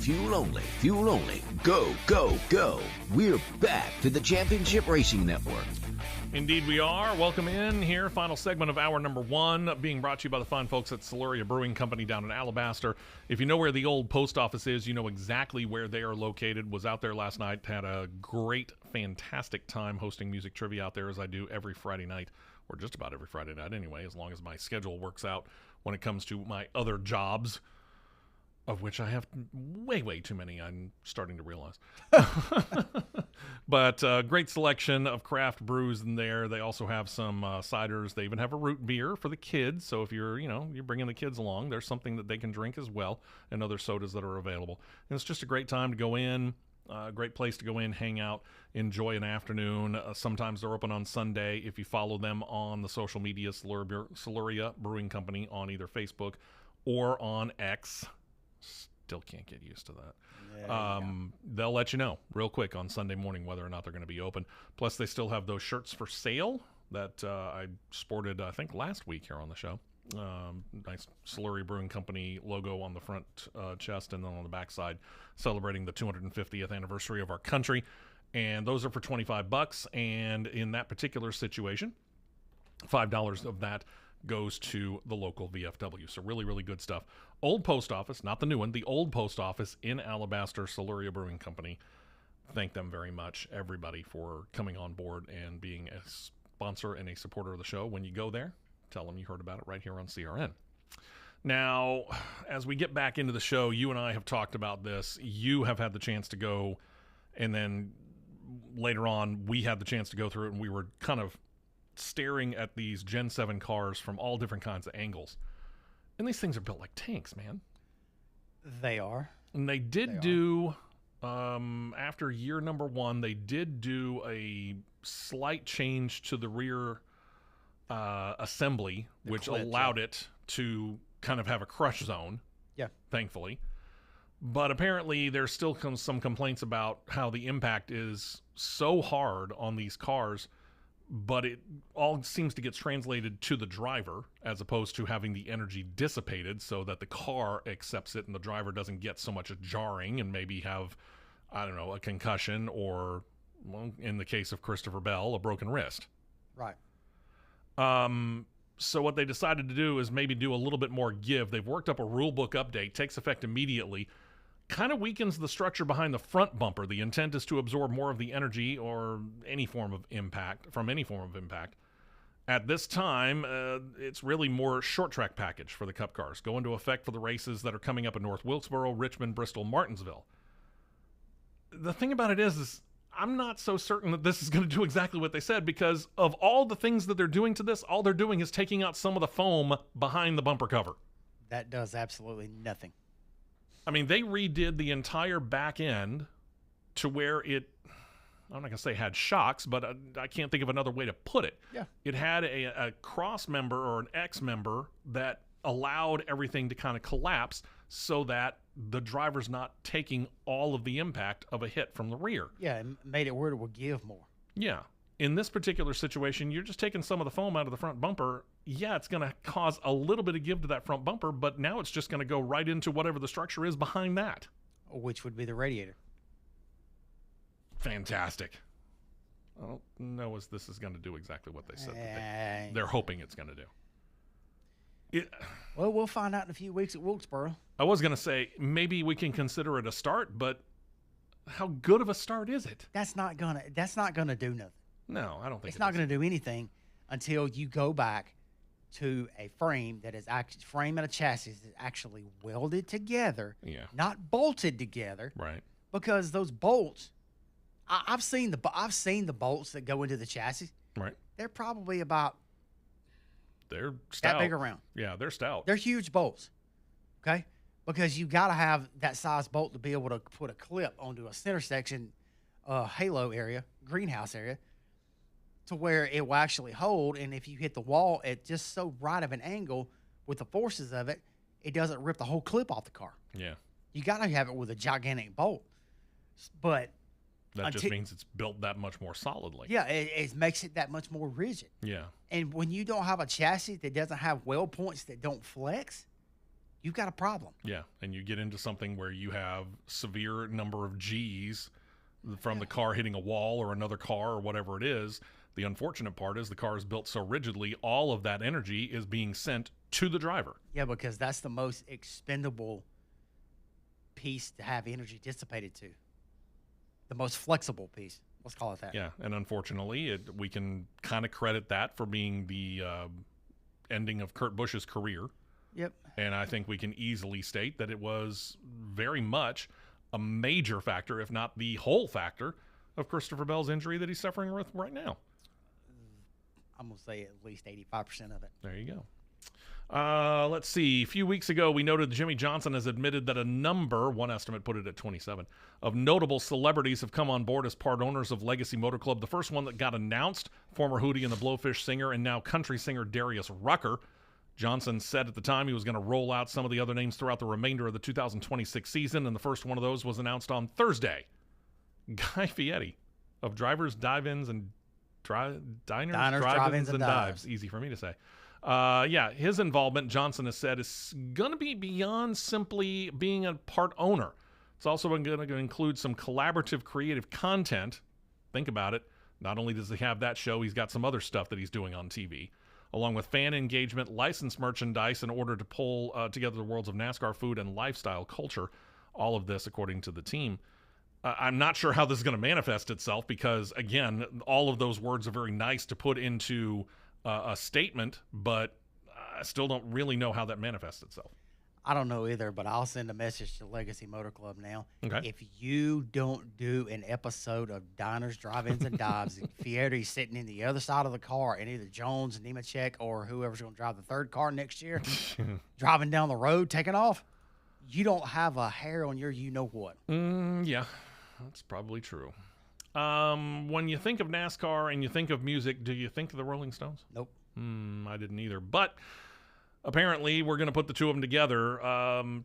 fuel only. Fuel only. Go, go, go. We're back to the Championship Racing Network. Indeed we are. Welcome in here. Final segment of hour number 1, being brought to you by the fine folks at Soluria Brewing Company down in Alabaster. If you know where the old post office is, you know exactly where they are located. Was out there last night, had a great, fantastic time hosting music trivia out there, as I do every Friday night, or just about every Friday night anyway, as long as my schedule works out when it comes to my other jobs, of which I have way, way too many, I'm starting to realize. But great selection of craft brews in there. They also have some ciders. They even have a root beer for the kids. So if you're bringing the kids along, there's something that they can drink as well, and other sodas that are available. And it's just a great time to go in, a great place to go in, hang out, enjoy an afternoon. Sometimes they're open on Sunday. If you follow them on the social media, Soluria Brewing Company on either Facebook or on X. Still can't get used to that. They'll let you know real quick on Sunday morning whether or not they're going to be open. Plus, they still have those shirts for sale that I sported, I think, last week here on the show. Nice Soluria Brewing Company logo on the front chest and then on the back side, celebrating the 250th anniversary of our country. And those are for $25. And in that particular situation, $5 of that goes to the local VFW. So really, really good stuff. Old Post Office, not the new one, the old Post Office in Alabaster, Soluria Brewing Company. Thank them very much, everybody, for coming on board and being a sponsor and a supporter of the show. When you go there, tell them you heard about it right here on CRN. Now, as we get back into the show, you and I have talked about this. You have had the chance to go, and then later on, we had the chance to go through it, and we were kind of staring at these Gen 7 cars from all different kinds of angles. And these things are built like tanks, man. They are. And they did after year number 1, they did do a slight change to the rear assembly, which allowed it to kind of have a crush zone. Yeah. Thankfully. But apparently there's still some complaints about how the impact is so hard on these cars, but it all seems to get translated to the driver as opposed to having the energy dissipated so that the car accepts it and the driver doesn't get so much jarring and maybe have, I don't know, a concussion or, well, in the case of Christopher Bell, a broken wrist. Right. So what they decided to do is maybe do a little bit more give. They've worked up a rule book update, takes effect immediately, kind of weakens the structure behind the front bumper. The intent is to absorb more of the energy or any form of impact from any form of impact. At this time, it's really more short track package for the Cup cars. Go into effect for the races that are coming up in North Wilkesboro, Richmond, Bristol, Martinsville. The thing about it is I'm not so certain that this is going to do exactly what they said, because of all the things that they're doing to this, all they're doing is taking out some of the foam behind the bumper cover. That does absolutely nothing. I mean, they redid the entire back end to where it, I'm not going to say had shocks, but I can't think of another way to put it. Yeah. It had a cross member or an X member that allowed everything to kind of collapse so that the driver's not taking all of the impact of a hit from the rear. Yeah, it made it where it would give more. Yeah. In this particular situation, you're just taking some of the foam out of the front bumper. Yeah, it's going to cause a little bit of give to that front bumper, but now it's just going to go right into whatever the structure is behind that. Which would be the radiator. Fantastic. I don't know if this is going to do exactly what they said they're hoping it's going to do. Well, we'll find out in a few weeks at Wilkesboro. I was going to say, maybe we can consider it a start, but how good of a start is it? That's not gonna do nothing. No, I don't think it's not going to do anything until you go back to a frame that is frame and a chassis that is actually welded together, not bolted together. Right. Because those bolts, I've seen the bolts that go into the chassis. Right. They're probably about they're stout. That big around. Yeah, they're stout. They're huge bolts. Okay? Because you got to have that size bolt to be able to put a clip onto a center section halo area, greenhouse area, to where it will actually hold. And if you hit the wall at just so right of an angle with the forces of it, it doesn't rip the whole clip off the car. Yeah. You got to have it with a gigantic bolt. But that just means it's built that much more solidly. Yeah, it makes it that much more rigid. Yeah. And when you don't have a chassis that doesn't have weld points that don't flex, you've got a problem. Yeah, and you get into something where you have severe number of G's from the car hitting a wall or another car or whatever it is. The unfortunate part is the car is built so rigidly, all of that energy is being sent to the driver. Yeah, because that's the most expendable piece to have energy dissipated to. The most flexible piece. Let's call it that. Yeah, and unfortunately, we can kind of credit that for being the ending of Kurt Busch's career. Yep. And I think we can easily state that it was very much a major factor, if not the whole factor, of Christopher Bell's injury that he's suffering with right now. I'm going to say at least 85% of it. There you go. Let's see. A few weeks ago, we noted Jimmy Johnson has admitted that one estimate put it at 27, of notable celebrities have come on board as part owners of Legacy Motor Club. The first one that got announced, former Hootie and the Blowfish singer and now country singer Darius Rucker. Johnson said at the time he was going to roll out some of the other names throughout the remainder of the 2026 season, and the first one of those was announced on Thursday. Guy Fieri of Drivers, Dive-Ins, and Diners, Drive-Ins, and Dives. Easy for me to say. His involvement, Johnson has said, is going to be beyond simply being a part owner. It's also going to include some collaborative creative content. Think about it. Not only does he have that show, he's got some other stuff that he's doing on TV, along with fan engagement, licensed merchandise in order to pull together the worlds of NASCAR food and lifestyle culture. All of this, according to the team. I'm not sure how this is going to manifest itself because, again, all of those words are very nice to put into a statement, but I still don't really know how that manifests itself. I don't know either, but I'll send a message to Legacy Motor Club now. Okay. If you don't do an episode of Diners, Drive-Ins, and Dives, Fierre's sitting in the other side of the car, and either Jones, Nemechek, or whoever's going to drive the third car next year, driving down the road, taking off, you don't have a hair on your you-know-what. Yeah, that's probably true. When you think of NASCAR and you think of music, do you think of the Rolling Stones? Nope. I didn't either, but apparently we're going to put the two of them together.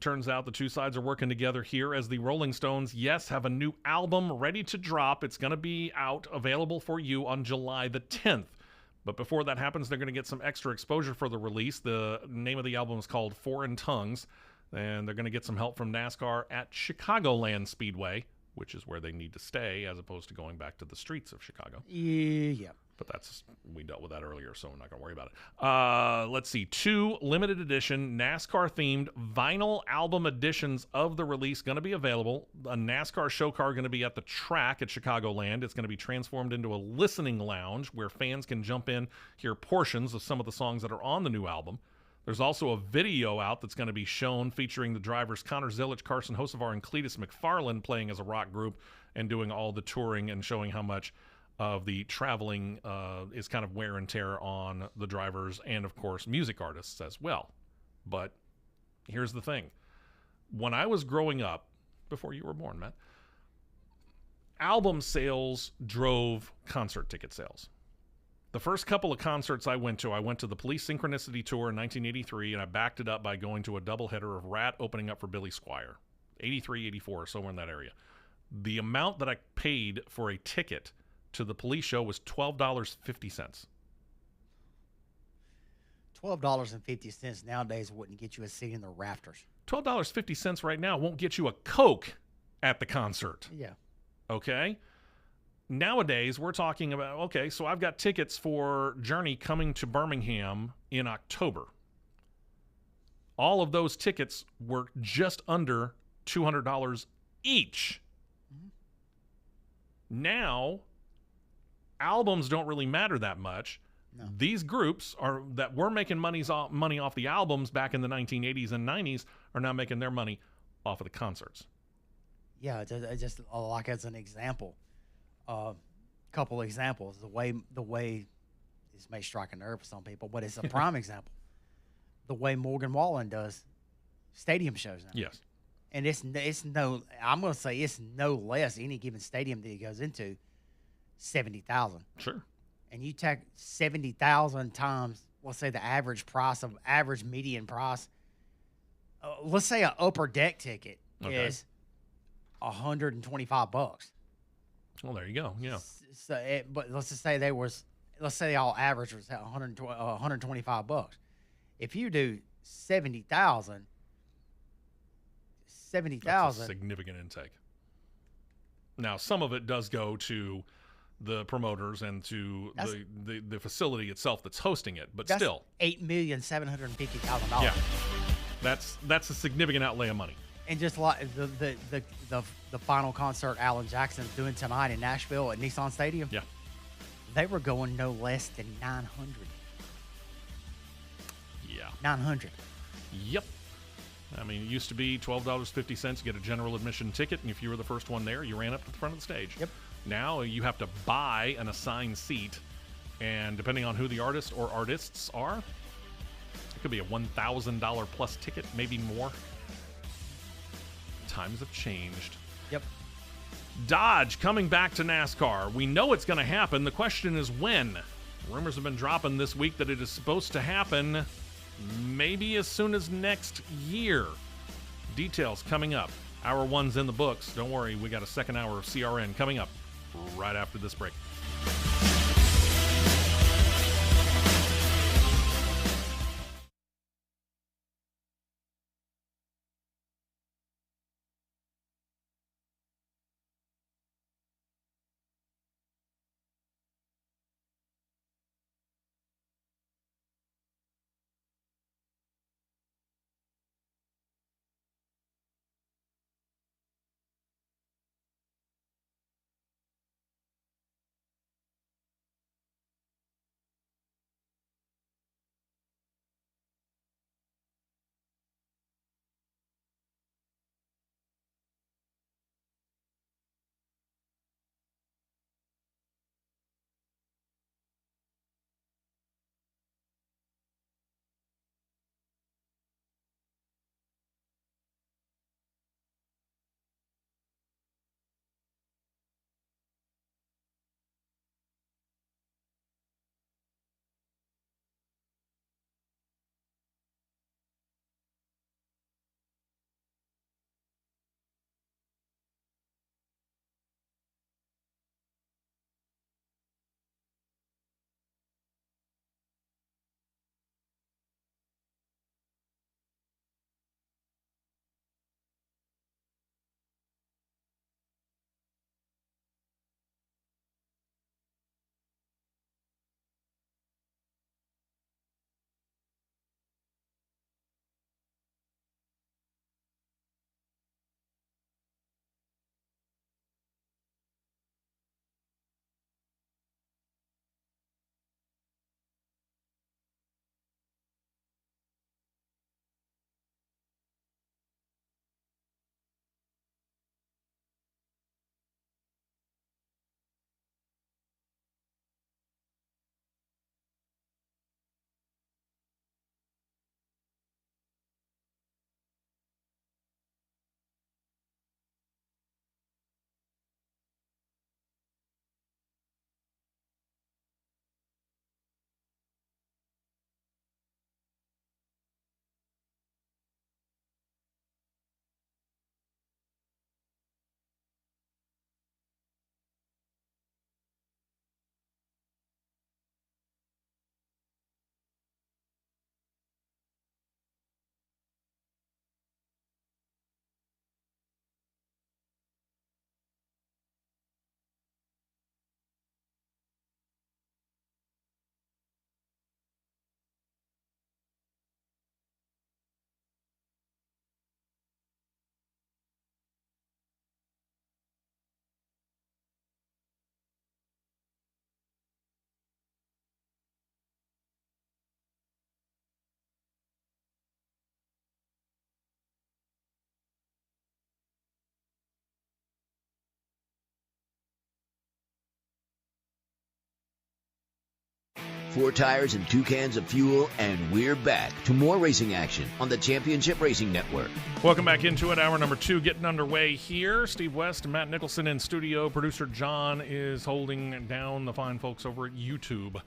Turns out the two sides are working together here as the Rolling Stones, yes, have a new album ready to drop. It's going to be out, available for you on July the 10th. But before that happens, they're going to get some extra exposure for the release. The name of the album is called Foreign Tongues, and they're going to get some help from NASCAR at Chicagoland Speedway, which is where they need to stay as opposed to going back to the streets of Chicago. Yeah. But we dealt with that earlier, so I'm not going to worry about it. Let's see. 2 limited edition NASCAR-themed vinyl album editions of the release going to be available. A NASCAR show car going to be at the track at Chicagoland. It's going to be transformed into a listening lounge where fans can jump in, hear portions of some of the songs that are on the new album. There's also a video out that's going to be shown featuring the drivers Connor Zilic, Carson Hocevar, and Cletus McFarland playing as a rock group and doing all the touring and showing how much of the traveling is kind of wear and tear on the drivers and, of course, music artists as well. But here's the thing. When I was growing up, before you were born, Matt, album sales drove concert ticket sales. The first couple of concerts I went to the Police Synchronicity Tour in 1983, and I backed it up by going to a doubleheader of Rat opening up for Billy Squier, 83, 84, somewhere in that area. The amount that I paid for a ticket to the Police show was $12.50. $12.50 nowadays wouldn't get you a seat in the rafters. $12.50 right now won't get you a Coke at the concert. Yeah. Okay? Nowadays, we're talking about, okay, so I've got tickets for Journey coming to Birmingham in October. All of those tickets were just under $200 each. Mm-hmm. Now, albums don't really matter that much. No. These groups that were making money off the albums back in the 1980s and 90s are now making their money off of the concerts. Yeah, just like as an example. Couple examples. The way this may strike a nerve for some people, but it's a prime example. The way Morgan Wallen does stadium shows now. Yes. And I'm going to say it's no less any given stadium that he goes into, 70,000. Sure. And you take 70,000 times, let's say the average median price. Let's say an upper deck ticket is $125. Well, there you go. Yeah. So, but let's just say the all average was $125. If you do 70,000, 70,000. Significant intake. Now, some of it does go to the promoters and to the facility itself that's hosting it, but that's still $8,750,000. Yeah, that's a significant outlay of money. And just like the final concert Alan Jackson's doing tonight in Nashville at Nissan Stadium. Yeah, they were going no less than 900. Yeah, 900. Yep. I mean, it used to be $12.50 to get a general admission ticket, and if you were the first one there, you ran up to the front of the stage. Yep. Now you have to buy an assigned seat, and depending on who the artist or artists are, it could be a $1,000 plus ticket, maybe more. Times have changed. Yep. Dodge coming back to NASCAR. We know it's going to happen. The question is when. Rumors have been dropping this week that it is supposed to happen maybe as soon as next year. Details coming up. Hour one's in the books. Don't worry, we got a second hour of CRN coming up right after this break. Four tires and 2 cans of fuel, and we're back to more racing action on the Championship Racing Network. Welcome back into it. Hour number 2 getting underway here. Steve West and Matt Nicholson in studio. Producer John is holding down the fine folks over at YouTube.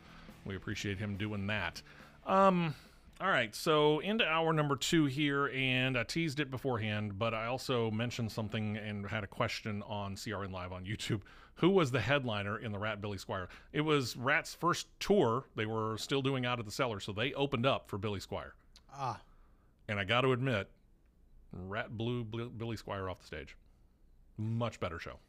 We appreciate him doing that. All right, so into hour number 2 here, and I teased it beforehand, but I also mentioned something and had a question on CRN Live on YouTube. Who was the headliner in the Rat Billy Squier? It was Rat's first tour. They were still doing Out of the Cellar, so they opened up for Billy Squier. Ah. And I got to admit, blew Billy Squier off the stage. Much better show.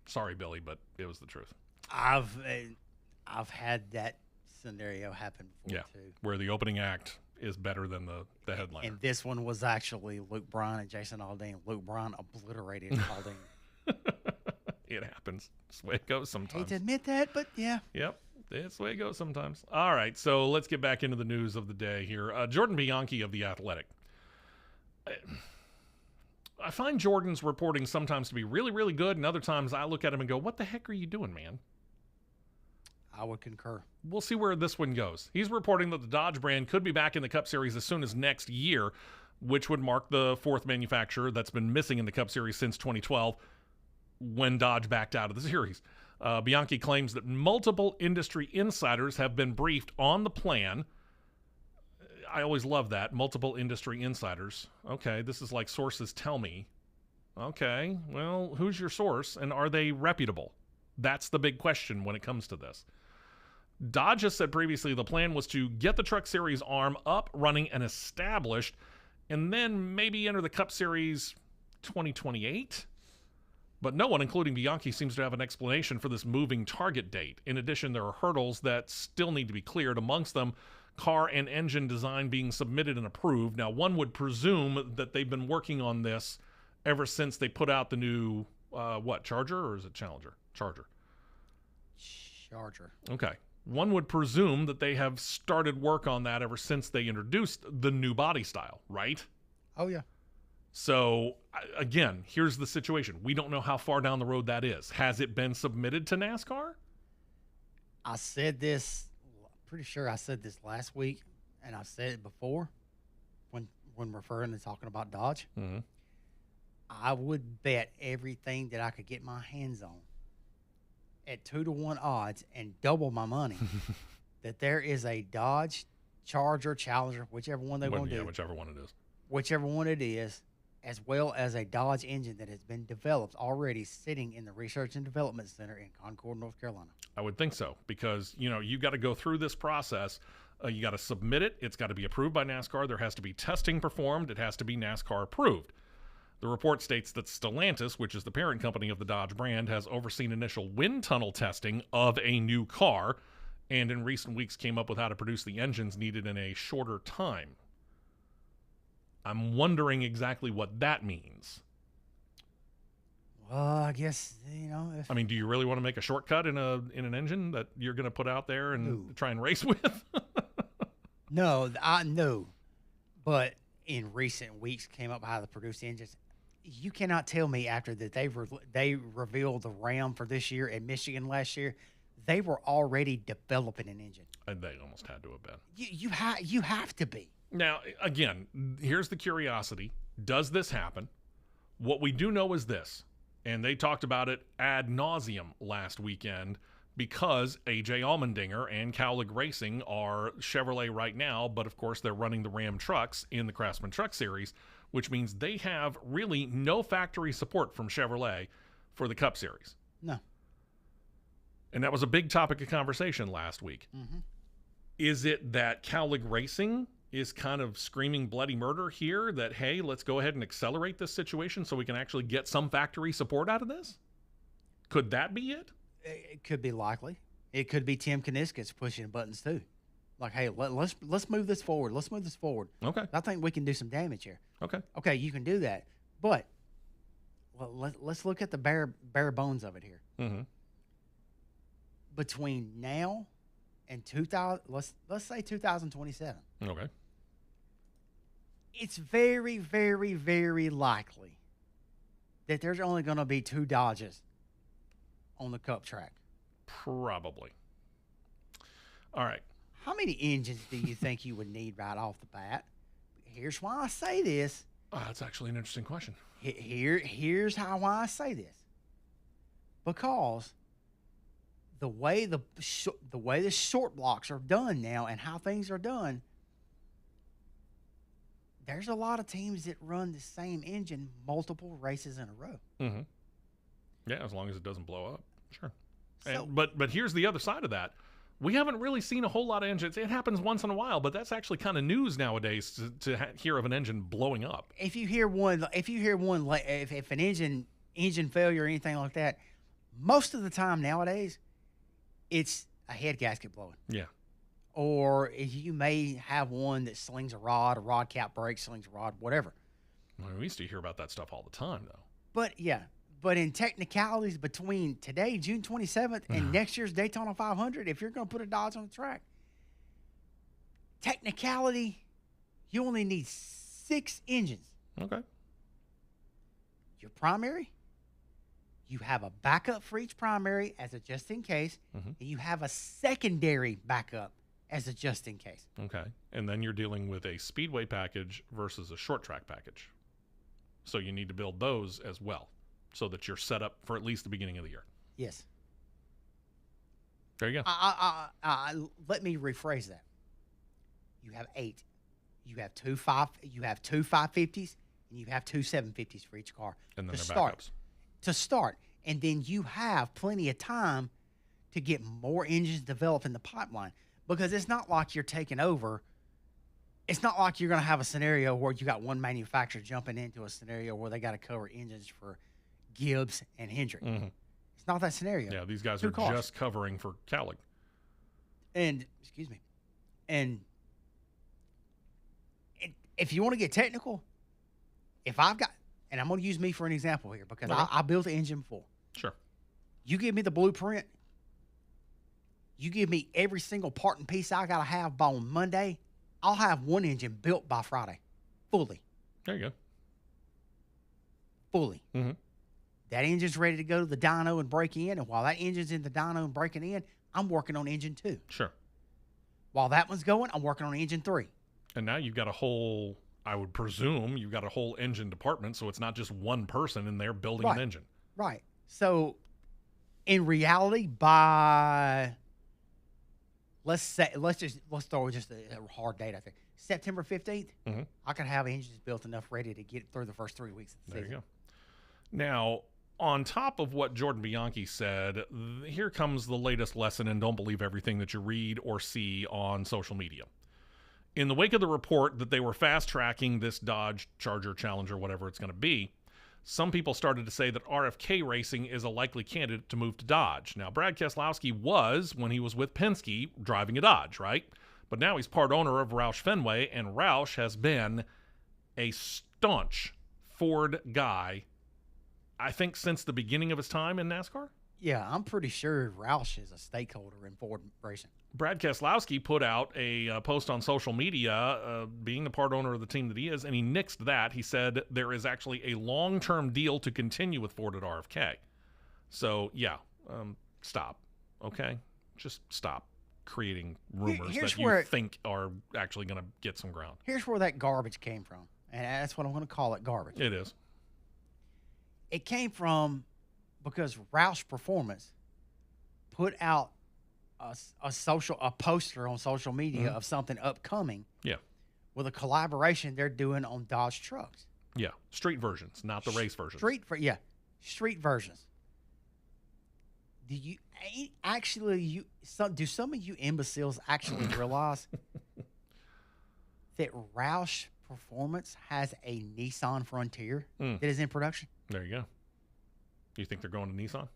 Sorry, Billy, but it was the truth. I've had that scenario happen before too. Where the opening act is better than the headliner. And this one was actually Luke Bryan and Jason Aldean. Luke Bryan obliterated Aldean. It happens. That's the way it goes sometimes. I hate to admit that, but yeah. Yep. That's the way it goes sometimes. All right, so let's get back into the news of the day here. Jordan Bianchi of The Athletic. I find Jordan's reporting sometimes to be really, really good, and other times I look at him and go, what the heck are you doing, man? I would concur. We'll see where this one goes. He's reporting that the Dodge brand could be back in the Cup Series as soon as next year, which would mark the fourth manufacturer that's been missing in the Cup Series since 2012 when Dodge backed out of the series. Bianchi claims that multiple industry insiders have been briefed on the plan. I always love that. Multiple industry insiders. Okay, this is like sources tell me. Okay, well, who's your source and are they reputable? That's the big question when it comes to this. Dodge has said previously the plan was to get the Truck Series arm up, running, and established, and then maybe enter the Cup Series 2028? But no one, including Bianchi, seems to have an explanation for this moving target date. In addition, there are hurdles that still need to be cleared, amongst them car and engine design being submitted and approved. Now, one would presume that they've been working on this ever since they put out the new, Charger, or is it Challenger? Charger. Okay. One would presume that they have started work on that ever since they introduced the new body style, right? Oh, yeah. So, again, here's the situation. We don't know how far down the road that is. Has it been submitted to NASCAR? I said this, pretty sure I said this last week, and I've said it before when referring to talking about Dodge. Mm-hmm. I would bet everything that I could get my hands on at 2-to-1 odds and double my money that there is a Dodge Charger, Challenger, whichever one they want to do. Whichever one it is. Whichever one it is, as well as a Dodge engine that has been developed already sitting in the Research and Development Center in Concord, North Carolina. I would think so because, you got to go through this process. You got to submit it. It's got to be approved by NASCAR. There has to be testing performed. It has to be NASCAR approved. The report states that Stellantis, which is the parent company of the Dodge brand, has overseen initial wind tunnel testing of a new car and in recent weeks came up with how to produce the engines needed in a shorter time. I'm wondering exactly what that means. Well, I guess, I mean, do you really want to make a shortcut in an engine that you're going to put out there and try and race with? No, I know. But in recent weeks came up how to produce engines. You cannot tell me after that they revealed the Ram for this year at Michigan last year, they were already developing an engine. And they almost had to have been. You have to be. Now, again, here's the curiosity. Does this happen? What we do know is this, and they talked about it ad nauseum last weekend because A.J. Allmendinger and Cowlick Racing are Chevrolet right now, but of course they're running the Ram trucks in the Craftsman Truck Series, which means they have really no factory support from Chevrolet for the Cup Series. No. And that was a big topic of conversation last week. Mm-hmm. Is it that Cowlick Racing is kind of screaming bloody murder here that, hey, let's go ahead and accelerate this situation so we can actually get some factory support out of this? Could that be it? It could be likely. It could be Tim Kuniskis pushing buttons too. Like, hey, let's move this forward. Let's move this forward. Okay. I think we can do some damage here. Okay. Okay, you can do that. But let's look at the bare bones of it here. Mm-hmm. Between now and 2000, let's say 2027. Okay. It's very, very, very likely that there's only going to be 2 Dodges on the Cup track. Probably. All right. How many engines do you think you would need right off the bat? Here's why I say this. Oh, that's actually an interesting question. Here's why I say this. Because the way the short blocks are done now and how things are done, there's a lot of teams that run the same engine multiple races in a row. Mm-hmm. Yeah, as long as it doesn't blow up. Sure. So, but here's the other side of that. We haven't really seen a whole lot of engines. It happens once in a while, but that's actually kind of news nowadays to hear of an engine blowing up. If an engine failure or anything like that, most of the time nowadays, it's a head gasket blowing. Yeah. Or you may have one that slings a rod cap breaks, slings a rod, whatever. Well, we used to hear about that stuff all the time, though. But in technicalities between today, June 27th, and next year's Daytona 500, if you're going to put a Dodge on the track, technicality, you only need 6 engines. Okay. Your primary, you have a backup for each primary as a just in case, and you have a secondary backup as a just in case. Okay. And then you're dealing with a speedway package versus a short track package. So you need to build those as well, so that you're set up for at least the beginning of the year. Yes. There you go. Let me rephrase that. You have 8. You have two 550s, and you have 2 750s for each car. And then to they're start. backups. To start. And then you have plenty of time to get more engines developed in the pipeline, because it's not like you're taking over. It's not like you're going to have a scenario where you got one manufacturer jumping into a scenario where they got to cover engines for Gibbs and Hendrick. It's not that scenario. Yeah, these guys Two are cars. just covering for Cowlick. And if you want to get technical, if I've got, and I'm going to use me for an example here, because I built an engine before. Sure. You give me the blueprint. You give me every single part and piece I got to have by on Monday. I'll have one engine built by Friday, fully. There you go. Fully. That engine's ready to go to the dyno and break in, and while that engine's in the dyno and breaking in, I'm working on engine 2. Sure. While that one's going, I'm working on engine 3. And now you've got a whole, I would presume, you've got a whole engine department, so it's not just one person in there building an engine. Right. So, in reality, by let's throw just a hard date out there. September 15th, I could have engines built enough ready to get through the first 3 weeks of the season. There you go. Now, on top of what Jordan Bianchi said, here comes the latest lesson, and don't believe everything that you read or see on social media. In the wake of the report that they were fast-tracking this Dodge Charger, Challenger, whatever it's going to be, some people started to say that RFK Racing is a likely candidate to move to Dodge. Now, Brad Keselowski was, when he was with Penske, driving a Dodge, right? But now he's part owner of Roush Fenway, and Roush has been a staunch Ford guy, I think, since the beginning of his time in NASCAR. Yeah, I'm pretty sure Roush is a stakeholder in Ford Racing. Brad Keselowski put out a post on social media, being the part owner of the team that he is, and he nixed that. He said there is actually a long-term deal to continue with Ford at RFK. So, yeah, stop, okay? Just stop creating rumors that you think are actually going to get some ground. Here's where that garbage came from, and that's what I'm going to call it, garbage. It is. It came from because Roush Performance put out a poster on social media of something upcoming. Yeah. With a collaboration they're doing on Dodge trucks. Yeah, street versions, not the race versions. Street versions. Do some of you imbeciles actually realize that Roush Performance has a Nissan Frontier that is in production? There you go. You think they're going to Nissan?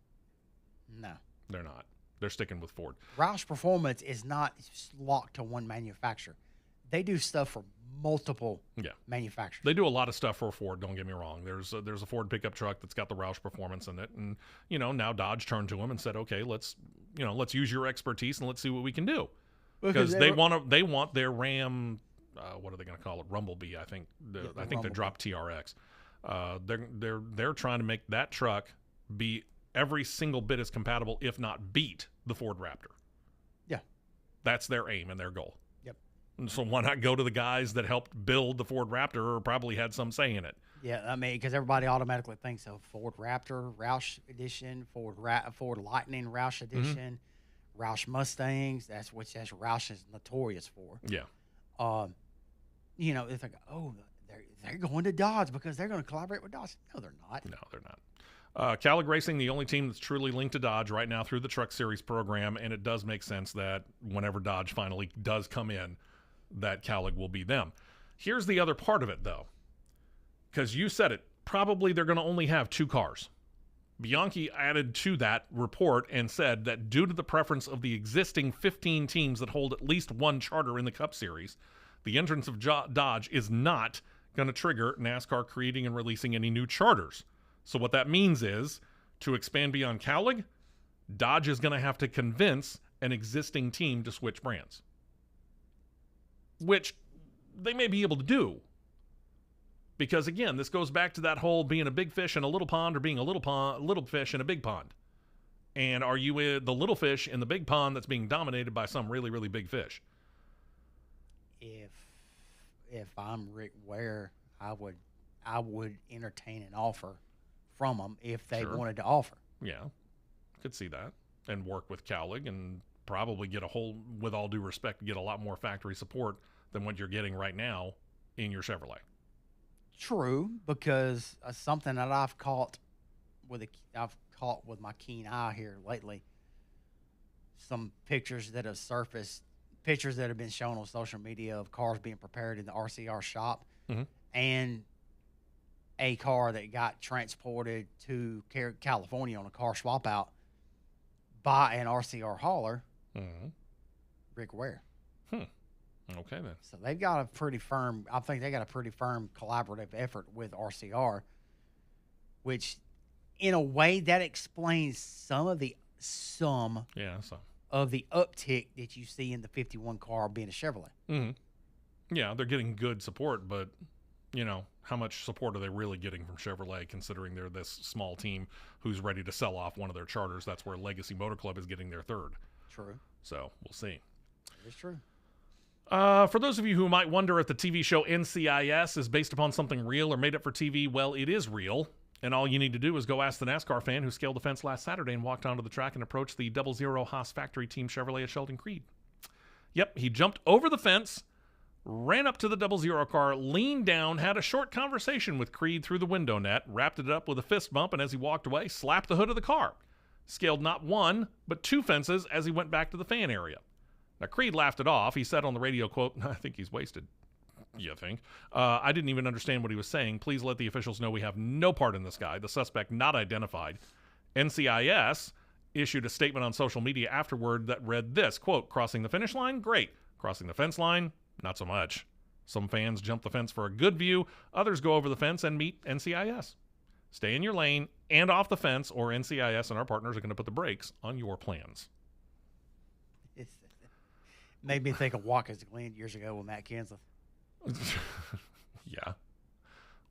No. They're not. They're sticking with Ford. Roush Performance is not locked to one manufacturer. They do stuff for multiple manufacturers. They do a lot of stuff for Ford, don't get me wrong. There's a Ford pickup truck that's got the Roush Performance in it, and now Dodge turned to them and said, "Okay, let's use your expertise and let's see what we can do." Because they want their Ram, what are they going to call it? Rumblebee, I think. I think they dropped TRX. They're trying to make that truck be every single bit as compatible, if not beat, the Ford Raptor. Yeah. That's their aim and their goal. Yep. And so why not go to the guys that helped build the Ford Raptor or probably had some say in it? Yeah, I mean, because everybody automatically thinks of Ford Raptor, Roush Edition, Ford Lightning, Roush Edition, Roush Mustangs. That's Roush is notorious for. Yeah. It's like, oh, they're going to Dodge because they're going to collaborate with Dodge. No, they're not. No, they're not. Kaulig Racing, the only team that's truly linked to Dodge right now through the Truck Series program, and it does make sense that whenever Dodge finally does come in, that Kaulig will be them. Here's the other part of it, though, because you said it. Probably they're going to only have 2 cars. Bianchi added to that report and said that due to the preference of the existing 15 teams that hold at least one charter in the Cup Series, the entrance of Dodge is not going to trigger NASCAR creating and releasing any new charters. So what that means is, to expand beyond Kaulig, Dodge is going to have to convince an existing team to switch brands, which they may be able to do. Because, again, this goes back to that whole being a big fish in a little pond or being a little fish in a big pond. And are you the little fish in the big pond that's being dominated by some really, really big fish? If I'm Rick Ware, I would entertain an offer from them if they wanted to offer. Yeah, could see that. And work with Kaulig and probably get with all due respect, get a lot more factory support than what you're getting right now in your Chevrolet. True, because something that I've caught with my keen eye here lately, some pictures that have surfaced, pictures that have been shown on social media of cars being prepared in the RCR shop, and a car that got transported to California on a car swap out by an RCR hauler, Rick Ware. Okay, then. So they've got a pretty firm, I think they got a pretty firm collaborative effort with RCR, which in a way that explains some of the uptick that you see in the 51 car being a Chevrolet. Yeah, they're getting good support, but, how much support are they really getting from Chevrolet considering they're this small team who's ready to sell off one of their charters? That's where Legacy Motor Club is getting their third. True. So we'll see. It's true. For those of you who might wonder if the TV show NCIS is based upon something real or made up for TV, well, it is real. And all you need to do is go ask the NASCAR fan who scaled the fence last Saturday and walked onto the track and approached the 00 Haas factory team Chevrolet at Sheldon Creed. Yep, he jumped over the fence, ran up to the 00 car, leaned down, had a short conversation with Creed through the window net, wrapped it up with a fist bump, and as he walked away, slapped the hood of the car. Scaled not 1, but 2 fences as he went back to the fan area. Now, Creed laughed it off. He said on the radio, quote, "I think he's wasted." You think? I didn't even understand what he was saying. Please let the officials know we have no part in this guy. The suspect not identified. NCIS issued a statement on social media afterward that read this, quote, "Crossing the finish line? Great. Crossing the fence line? Not so much. Some fans jump the fence for a good view. Others go over the fence and meet NCIS. Stay in your lane and off the fence, or NCIS and our partners are going to put the brakes on your plans." Made me think of Watkins Glen years ago with Matt Kenseth. Yeah.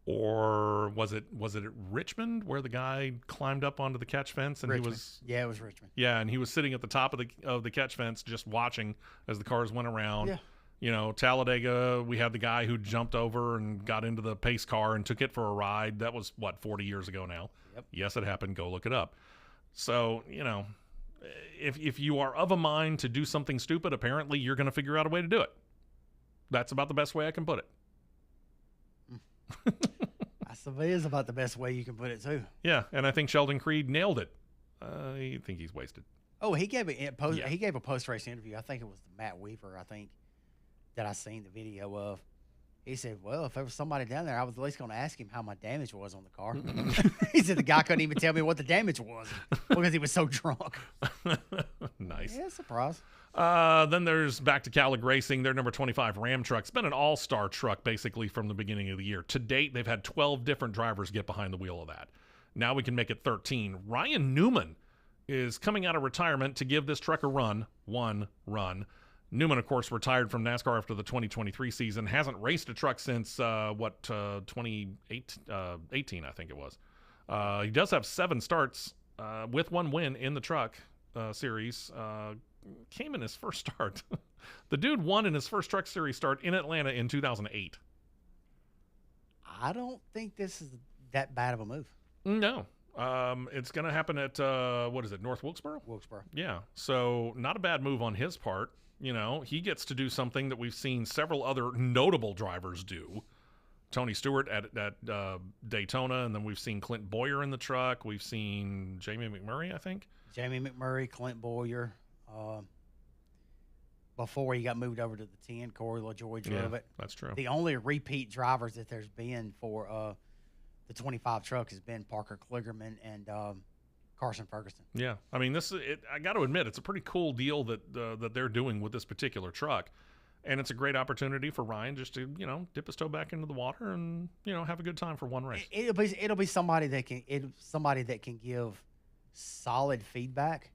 Or was it at Richmond where the guy climbed up onto the catch fence and Richmond. it was Richmond. Yeah, and he was sitting at the top of the catch fence just watching as the cars went around. Yeah. Talladega, we had the guy who jumped over and got into the pace car and took it for a ride. That was 40 years ago now. Yep. Yes, it happened. Go look it up. So, if you are of a mind to do something stupid, apparently you're going to figure out a way to do it. That's about the best way I can put it. I suppose about the best way you can put it, too. Yeah, and I think Sheldon Creed nailed it. I think he's wasted. Oh, he gave a post-race interview. I think it was Matt Weaver, that I seen the video of. He said, well, if there was somebody down there, I was at least going to ask him how my damage was on the car. He said the guy couldn't even tell me what the damage was because he was so drunk. Nice. Yeah, surprise. Then there's back to Kaulig Racing. Their number 25 Ram truck. It's been an all-star truck basically from the beginning of the year. To date, they've had 12 different drivers get behind the wheel of that. Now we can make it 13. Ryan Newman is coming out of retirement to give this truck a run. One run. Newman, of course, retired from NASCAR after the 2023 season. Hasn't raced a truck since, 2018, I think it was. He does have 7 starts with 1 win in the truck series. Came in his first start. The dude won in his first truck series start in Atlanta in 2008. I don't think this is that bad of a move. No. It's going to happen at, North Wilkesboro? Wilkesboro. Yeah. So not a bad move on his part. He gets to do something that we've seen several other notable drivers do. Tony Stewart at Daytona, and then we've seen Clint Boyer in the truck. We've seen Jamie McMurray, I think. Jamie McMurray, Clint Boyer. Before he got moved over to the 10, Corey LaJoy drove it. That's true. The only repeat drivers that there's been for the 25 truck has been Parker Kligerman and Carson Ferguson. Yeah, I mean, I got to admit, it's a pretty cool deal that they're doing with this particular truck, and it's a great opportunity for Ryan just to dip his toe back into the water and have a good time for one race. It'll be somebody that can give solid feedback.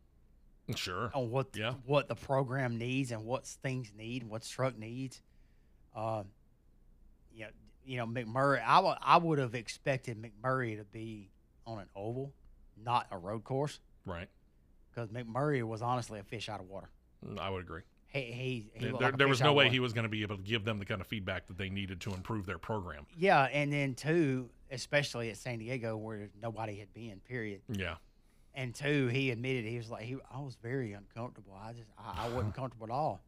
Sure. On what the program needs and what things need and what the truck needs. McMurray. I would have expected McMurray to be on an oval, not a road course. Right. Because McMurray was honestly a fish out of water. I would agree. There was no way he was going to be able to give them the kind of feedback that they needed to improve their program. Yeah, and then two, especially at San Diego where nobody had been. Period. Yeah. And two, he admitted he was like I was very uncomfortable. I wasn't comfortable at all.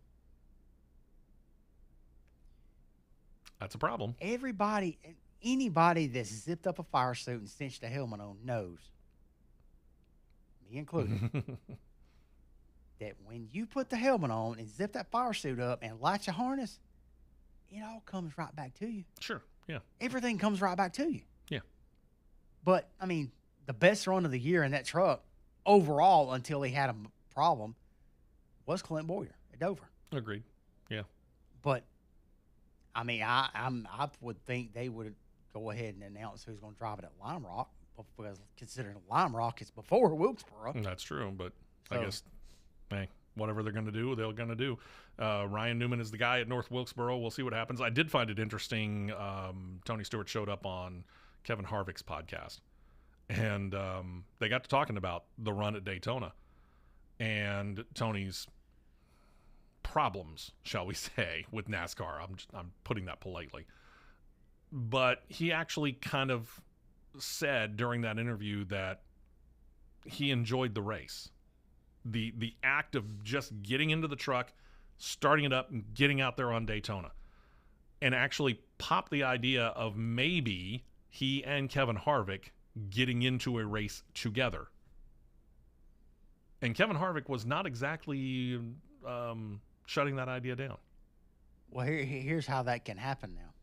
That's a problem. Anybody that's zipped up a fire suit and cinched a helmet on knows, me included, that when you put the helmet on and zip that fire suit up and light your harness, it all comes right back to you. Sure. Yeah. Everything comes right back to you. Yeah. But I mean, the best run of the year in that truck overall until he had a problem was Clint Boyer at Dover. Agreed. Yeah. But I mean, I would think they would go ahead and announce who's going to drive it at Lime Rock, because considering Lime Rock is before Wilkesboro. That's true, but I guess, hey, whatever they're going to do, they're going to do. Ryan Newman is the guy at North Wilkesboro. We'll see what happens. I did find it interesting. Tony Stewart showed up on Kevin Harvick's podcast, and they got to talking about the run at Daytona and Tony's problems, shall we say, with NASCAR. I'm putting that politely. But he actually kind of said during that interview that he enjoyed the race. The act of just getting into the truck, starting it up, and getting out there on Daytona. And actually popped the idea of maybe he and Kevin Harvick getting into a race together. And Kevin Harvick was not exactly shutting that idea down. Well, here's how that can happen now,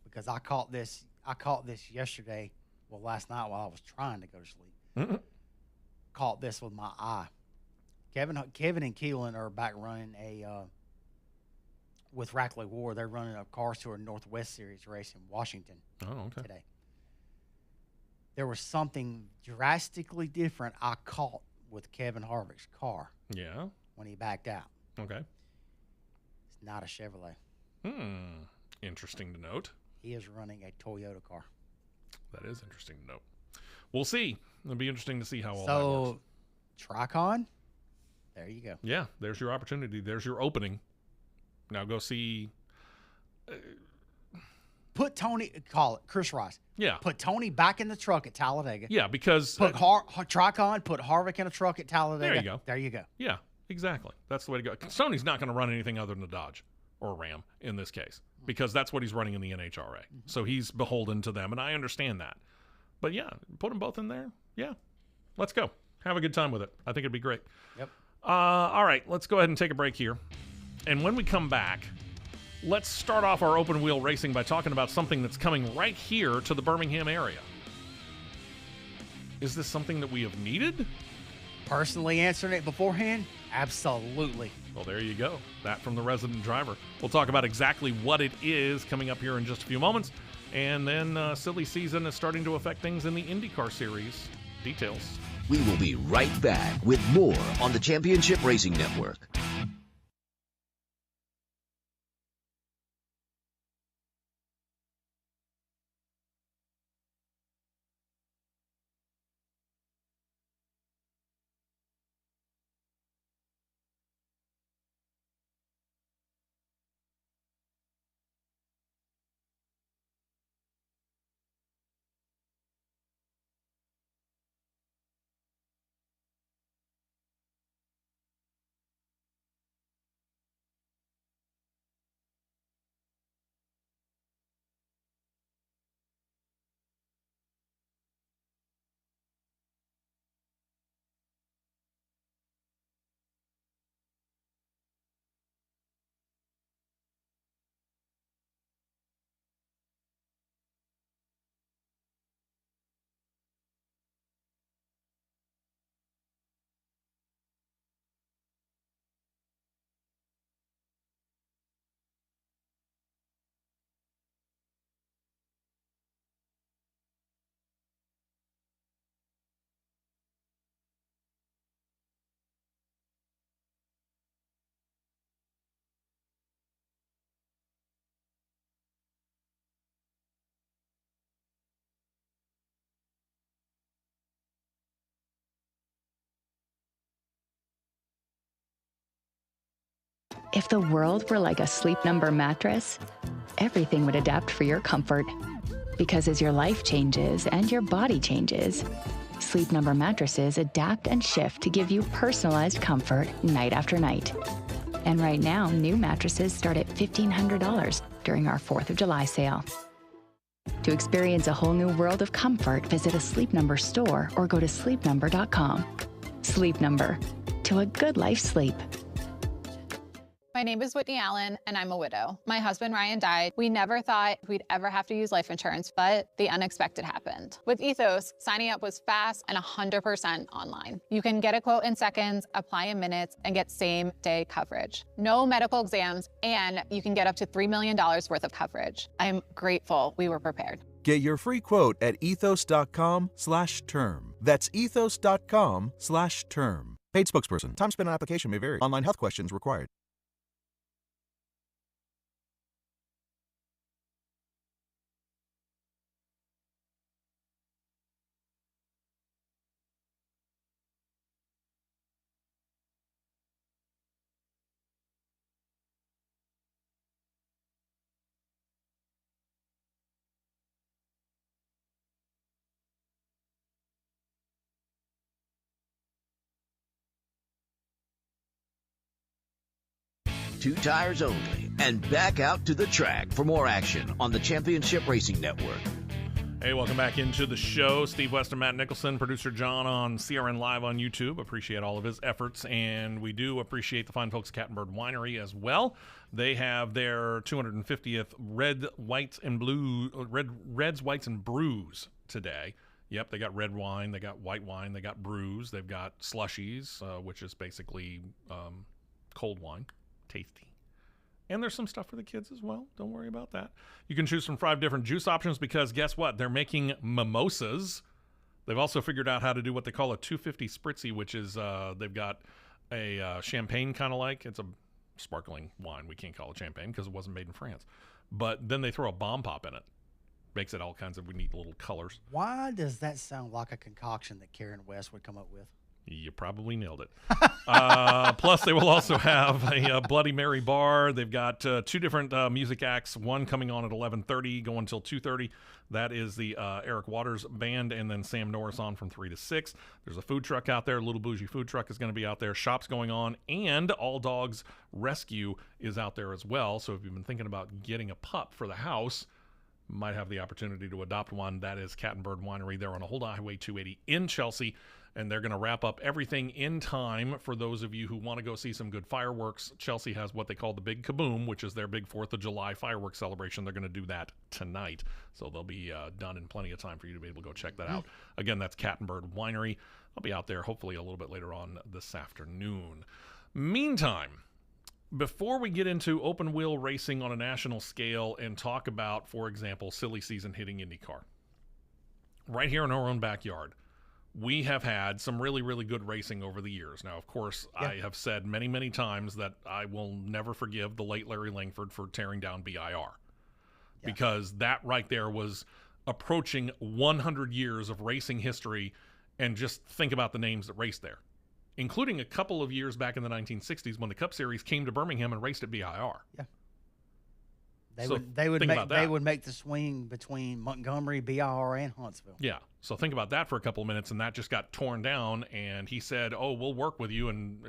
because I caught this yesterday. Well, last night while I was trying to go to sleep. Mm-hmm. Caught this with my eye. Kevin and Keelan are back running with Rackley Ward. They're running a Cars Tour Northwest Series race in Washington today. There was something drastically different I caught with Kevin Harvick's car. Yeah. When he backed out. Okay. It's not a Chevrolet. Interesting to note. He is running a Toyota car. That is interesting to note. We'll see. It'll be interesting to see how all that works. Tricon, there you go. Yeah, there's your opportunity. There's your opening. Now go see. Put Tony, call it Chris Rice. Yeah. Put Tony back in the truck at Talladega. Yeah, because put Tricon, put Harvick in a truck at Talladega. There you go. There you go. Yeah, exactly. That's the way to go. Sony's not going to run anything other than a Dodge or a Ram in this case, because that's what he's running in the NHRA. Mm-hmm. So he's beholden to them, and I understand that. But yeah, put them both in there. Yeah, let's go. Have a good time with it. I think it'd be great. Yep. All right, let's go ahead and take a break here. And when we come back, let's start off our open wheel racing by talking about something that's coming right here to the Birmingham area. Is this something that we have needed? Personally answering it beforehand, absolutely. Well, there you go. That from the resident driver. We'll talk about exactly what it is coming up here in just a few moments. And then silly season is starting to affect things in the IndyCar Series. Details. We will be right back with more on the Championship Racing Network. If the world were like a Sleep Number mattress, everything would adapt for your comfort. Because as your life changes and your body changes, Sleep Number mattresses adapt and shift to give you personalized comfort night after night. And right now, new mattresses start at $1,500 during our 4th of July sale. To experience a whole new world of comfort, visit a Sleep Number store or go to sleepnumber.com. Sleep Number. To a good life sleep. My name is Whitney Allen, and I'm a widow. My husband, Ryan, died. We never thought we'd ever have to use life insurance, but the unexpected happened. With Ethos, signing up was fast and 100% online. You can get a quote in seconds, apply in minutes, and get same-day coverage. No medical exams, and you can get up to $3 million worth of coverage. I'm grateful we were prepared. Get your free quote at ethos.com/term. That's ethos.com/term. Paid spokesperson. Time spent on application may vary. Online health questions required. Two tires only, and back out to the track for more action on the Championship Racing Network. Hey, welcome back into the show. Steve West and Matt Nicholson, producer John on CRN Live on YouTube. Appreciate all of his efforts, and we do appreciate the fine folks at Cat and Bird Winery as well. They have their 250th Reds, Whites, and Brews today. Yep, they got red wine, they got white wine, they got brews, they've got slushies, which is basically cold wine. Tasty. And there's some stuff for the kids as well. Don't worry about that. You can choose from 5 different juice options because guess what? They're making mimosas. They've also figured out how to do what they call a 250 spritzy, which is they've got a champagne kind of like. It's a sparkling wine. We can't call it champagne because it wasn't made in France. But then they throw a bomb pop in it. Makes it all kinds of neat little colors. Why does that sound like a concoction that Karen West would come up with? You probably nailed it. Plus, they will also have a Bloody Mary bar. They've got 2 different music acts, one coming on at 11:30, going until 2:30. That is the Eric Waters Band, and then Sam Norris on from 3 to 6. There's a food truck out there. Little Bougie Food Truck is going to be out there. Shops going on, and All Dogs Rescue is out there as well. So if you've been thinking about getting a pup for the house, might have the opportunity to adopt one. That is Cat and Bird Winery. They're on Old Highway 280 in Chelsea. And they're going to wrap up everything in time for those of you who want to go see some good fireworks. Chelsea has what they call the Big Kaboom, which is their big 4th of July fireworks celebration. They're going to do that tonight. So they'll be done in plenty of time for you to be able to go check that out. Again, that's Cat and Bird Winery. I'll be out there hopefully a little bit later on this afternoon. Meantime, before we get into open wheel racing on a national scale and talk about, for example, silly season hitting IndyCar, right here in our own backyard, we have had some really, really good racing over the years. Now, of course, I have said many, many times that I will never forgive the late Larry Langford for tearing down BIR. Because that right there was approaching 100 years of racing history, and just think about the names that raced there, including a couple of years back in the 1960s when the Cup Series came to Birmingham and raced at BIR. Yeah. They would make the swing between Montgomery, BIR, and Huntsville. Yeah. So think about that for a couple of minutes, and that just got torn down. And he said, "Oh, we'll work with you and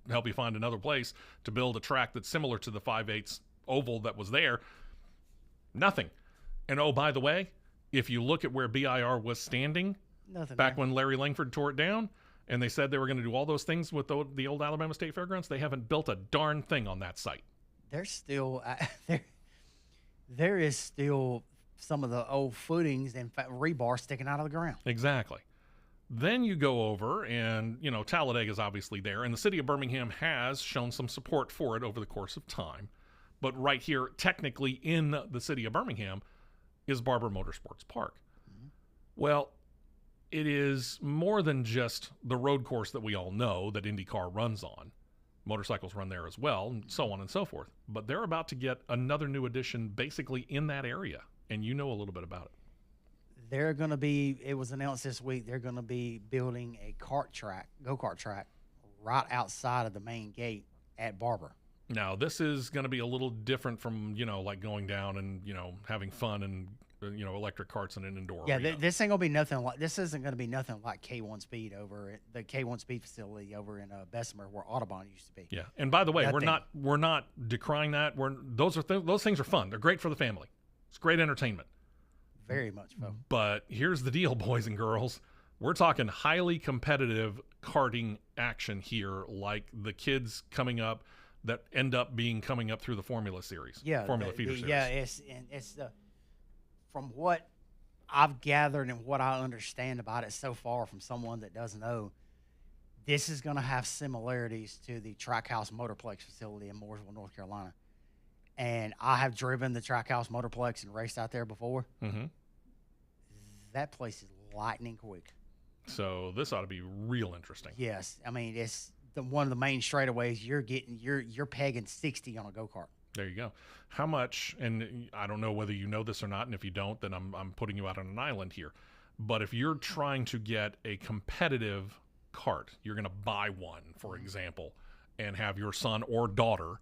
help you find another place to build a track that's similar to the 5/8 oval that was there." Nothing. And oh, by the way, if you look at where BIR was standing back when Larry Langford tore it down, and they said they were going to do all those things with the old Alabama State Fairgrounds, they haven't built a darn thing on that site. There's still there is still some of the old footings and rebar sticking out of the ground. Exactly. Then you go over and, Talladega is obviously there, and the city of Birmingham has shown some support for it over the course of time. But right here, technically in the city of Birmingham, is Barber Motorsports Park. Mm-hmm. Well, it is more than just the road course that we all know that IndyCar runs on. Motorcycles run there as well, and so on and so forth. But they're about to get another new addition basically in that area, and you know a little bit about it. They're going to be, it was announced this week, they're going to be building a go-kart track right outside of the main gate at Barber. Now, this is going to be a little different from, like going down and, having fun and, electric carts in an indoor arena. This ain't going to be nothing like, this isn't going to be nothing like K1 Speed over at the K1 Speed facility over in Bessemer where Audubon used to be. Yeah. And by the way, we're not decrying that. Those things are fun. They're great for the family. It's great entertainment. Very much so. But here's the deal, boys and girls. We're talking highly competitive karting action here, like the kids coming up that end up coming up through the Formula Series. Yeah. Formula Feeder Series. Yeah, it's from what I've gathered and what I understand about it so far from someone that doesn't know, this is going to have similarities to the Trackhouse Motorplex facility in Mooresville, North Carolina. And I have driven the Trackhouse Motorplex and raced out there before. Mm-hmm. That place is lightning quick. So this ought to be real interesting. Yes, I mean it's one of the main straightaways. You're pegging 60 on a go-kart. There you go. How much? And I don't know whether you know this or not. And if you don't, then I'm putting you out on an island here. But if you're trying to get a competitive kart, you're going to buy one, for example, and have your son or daughter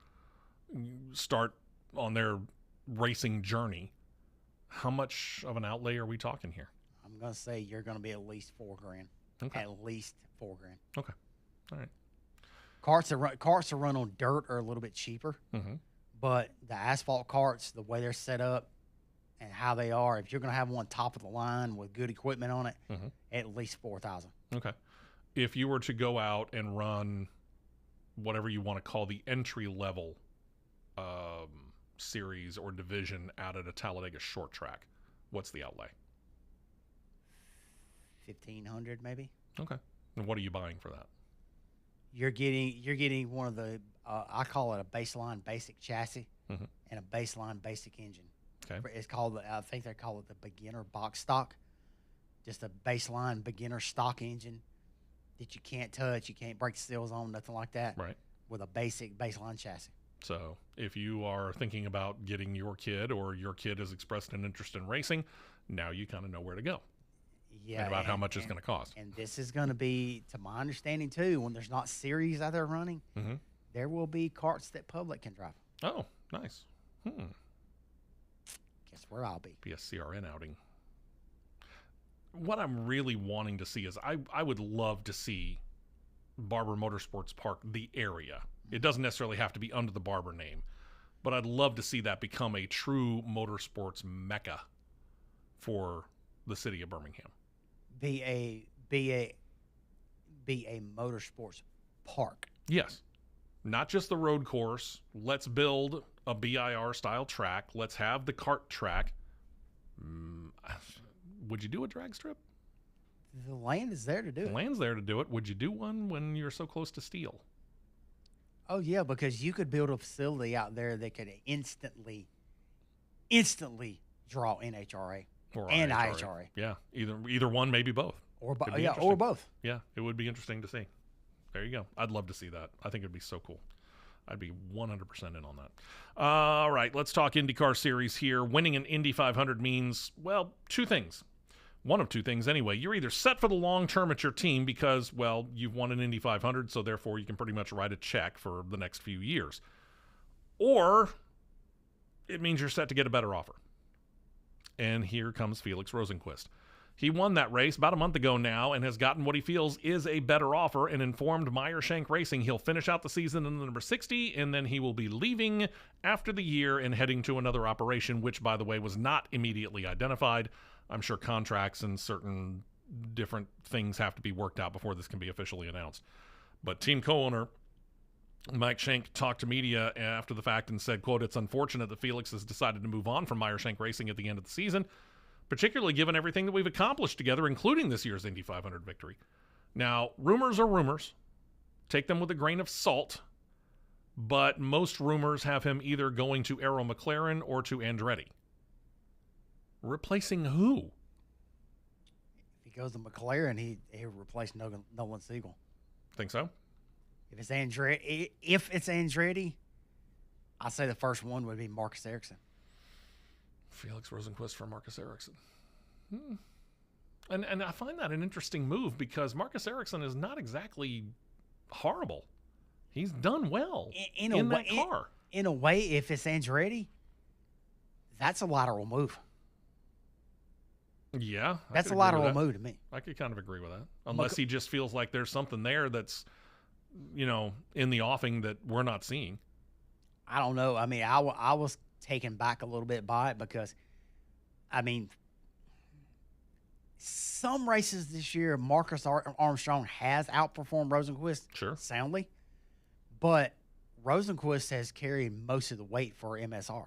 start on their racing journey. How much of an outlay are we talking here? I'm going to say you're going to be at least $4,000. Okay. At least $4,000. Okay. All right. Carts that run on dirt are a little bit cheaper, but the asphalt carts, the way they're set up and how they are, if you're going to have one top of the line with good equipment on it, at least $4,000. Okay. If you were to go out and run whatever you want to call the entry level series or division out at a Talladega short track, what's the outlay? $1,500 maybe. Okay. And what are you buying for that? You're getting one of the I call it a baseline basic chassis and a baseline basic engine. Okay. It's called I think they call it the beginner box stock. Just a baseline beginner stock engine that you can't touch, you can't break the seals on, nothing like that. Right. With a basic baseline chassis. So if you are thinking about getting your kid or your kid has expressed an interest in racing, now you kind of know where to go. Yeah, and about how much it's going to cost. And this is going to be, to my understanding too, when there's not series out there running, there will be karts that public can drive. Oh, nice. Guess where I'll be. Be a CRN outing. What I'm really wanting to see is I would love to see Barber Motorsports Park, the area. It doesn't necessarily have to be under the Barber name, but I'd love to see that become a true motorsports mecca for the city of Birmingham. Be a motorsports park. Yes. Not just the road course. Let's build a BIR style track. Let's have the kart track. Would you do a drag strip? The land is there to do it. The land's there to do it. Would you do one when you're so close to steel? Oh yeah, because you could build a facility out there that could instantly draw NHRA. Or and IHRA. Yeah, either one, maybe both. Or both. Yeah, it would be interesting to see. There you go. I'd love to see that. I think it'd be so cool. I'd be 100% in on that. All right, let's talk IndyCar Series here. Winning an Indy 500 means, well, two things. One of two things anyway. You're either set for the long term at your team because, well, you've won an Indy 500, so therefore you can pretty much write a check for the next few years. Or it means you're set to get a better offer. And here comes Felix Rosenqvist. He won that race about a month ago now and has gotten what he feels is a better offer and informed Meyer Shank Racing he'll finish out the season in the number 60, and then he will be leaving after the year and heading to another operation, which, by the way, was not immediately identified. I'm sure contracts and certain different things have to be worked out before this can be officially announced. But team co-owner Mike Shank talked to media after the fact and said, quote, "It's unfortunate that Felix has decided to move on from Meyer Shank Racing at the end of the season, particularly given everything that we've accomplished together, including this year's Indy 500 victory." Now, rumors are rumors. Take them with a grain of salt. But most rumors have him either going to Arrow McLaren or to Andretti. Replacing who? If he goes to McLaren, he'll replace Nolan Siegel. Think so? If it's Andretti, I say the first one would be Marcus Ericsson. Felix Rosenqvist for Marcus Ericsson. And I find that an interesting move because Marcus Ericsson is not exactly horrible. He's done well in that car. In a way, if it's Andretti, that's a lateral move. Yeah. That's a lateral move to me. I could kind of agree with that. Unless he just feels like there's something there that's, in the offing that we're not seeing. I don't know. I mean, I was taken back a little bit by it because, I mean, some races this year, Marcus Armstrong has outperformed Rosenqvist soundly, but Rosenqvist has carried most of the weight for MSR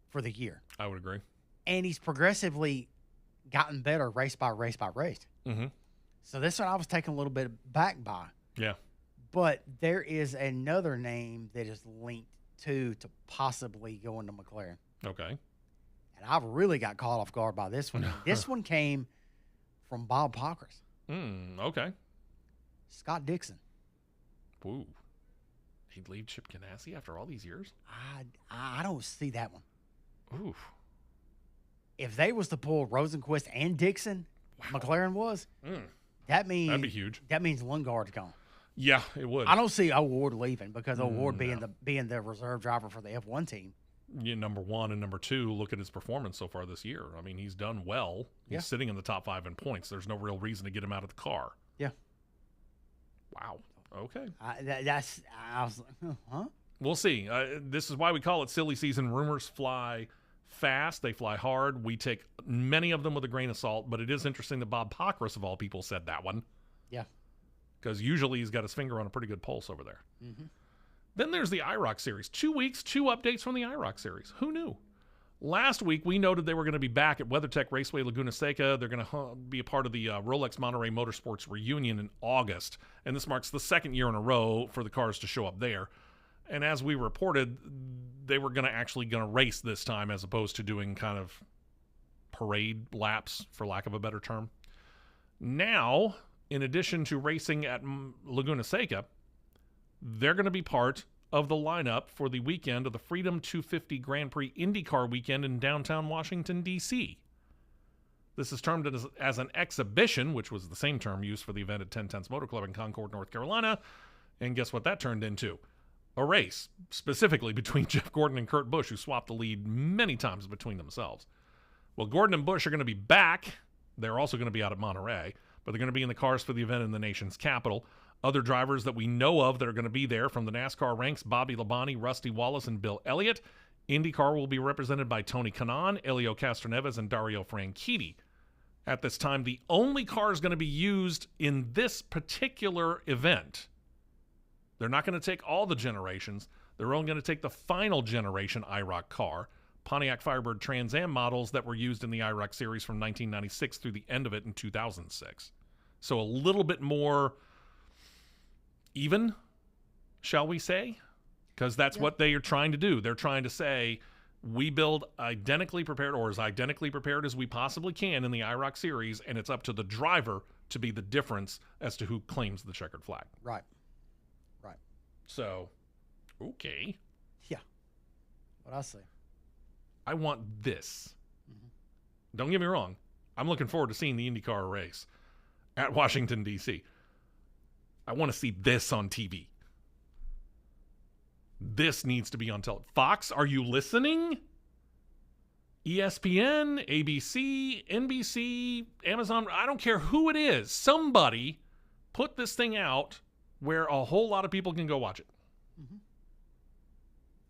for the year. I would agree. And he's progressively gotten better race by race by race. Mm-hmm. So this one I was taken a little bit back by. Yeah. But there is another name that is linked to possibly going to McLaren. Okay. And I've really got caught off guard by this one. This one came from Bob Pockrass. Okay. Scott Dixon. Ooh. He'd leave Chip Ganassi after all these years? I don't see that one. Oof. If they was to pull Rosenqvist and Dixon, McLaren was, that means that'd be huge. That means Lundgaard's gone. Yeah, it would. I don't see O'Ward leaving because O'Ward being the reserve driver for the F1 team. Yeah, number one and number two, look at his performance so far this year. I mean, he's done well. He's sitting in the top 5 in points. There's no real reason to get him out of the car. Yeah. Wow. Okay. I was like, huh? We'll see. This is why we call it silly season. Rumors fly fast. They fly hard. We take many of them with a grain of salt, but it is interesting that Bob Pockrass, of all people, said that one. Yeah. Because usually he's got his finger on a pretty good pulse over there. Mm-hmm. Then there's the IROC Series. 2 weeks, 2 updates from the IROC Series. Who knew? Last week, we noted they were going to be back at WeatherTech Raceway Laguna Seca. They're going to be a part of the Rolex Monterey Motorsports reunion in August. And this marks the second year in a row for the cars to show up there. And as we reported, they were going to race this time as opposed to doing kind of parade laps, for lack of a better term. Now, in addition to racing at Laguna Seca, they're going to be part of the lineup for the weekend of the Freedom 250 Grand Prix IndyCar weekend in downtown Washington, D.C. This is termed as an exhibition, which was the same term used for the event at 1010's Motor Club in Concord, North Carolina. And guess what that turned into? A race, specifically between Jeff Gordon and Kurt Busch, who swapped the lead many times between themselves. Well, Gordon and Busch are going to be back. They're also going to be out at Monterey, but they're going to be in the cars for the event in the nation's capital. Other drivers that we know of that are going to be there from the NASCAR ranks, Bobby Labonte, Rusty Wallace, and Bill Elliott. IndyCar will be represented by Tony Kanaan, Elio Castroneves, and Dario Franchitti. At this time, the only cars going to be used in this particular event, they're not going to take all the generations. They're only going to take the final generation IROC car, Pontiac Firebird Trans Am models that were used in the IROC series from 1996 through the end of it in 2006. So a little bit more even, shall we say? Because that's what they are trying to do. They're trying to say, we build identically prepared, or as identically prepared as we possibly can in the IROC series, and it's up to the driver to be the difference as to who claims the checkered flag. Right. So, okay. Yeah. What I say. I want this. Mm-hmm. Don't get me wrong. I'm looking forward to seeing the IndyCar race at Washington, D.C. I want to see this on TV. This needs to be on television. Fox, are you listening? ESPN, ABC, NBC, Amazon, I don't care who it is. Somebody put this thing out where a whole lot of people can go watch it.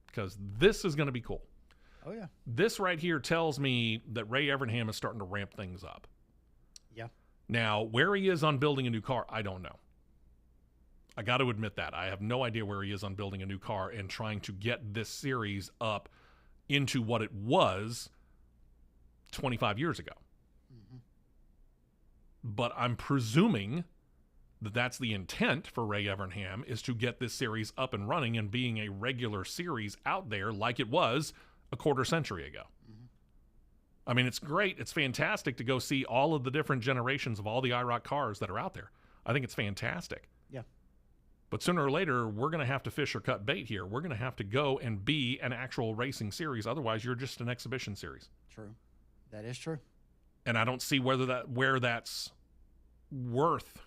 Because this is going to be cool. Oh, yeah. This right here tells me that Ray Evernham is starting to ramp things up. Yeah. Now, where he is on building a new car, I don't know. I got to admit that. I have no idea where he is on building a new car and trying to get this series up into what it was 25 years ago. Mm-hmm. But I'm presuming that that's the intent for Ray Evernham, is to get this series up and running and being a regular series out there like it was a quarter century ago. Mm-hmm. I mean, it's great. It's fantastic to go see all of the different generations of all the IROC cars that are out there. I think it's fantastic. Yeah. But sooner or later, we're going to have to fish or cut bait here. We're going to have to go and be an actual racing series. Otherwise, you're just an exhibition series. True. That is true. And I don't see where that's worth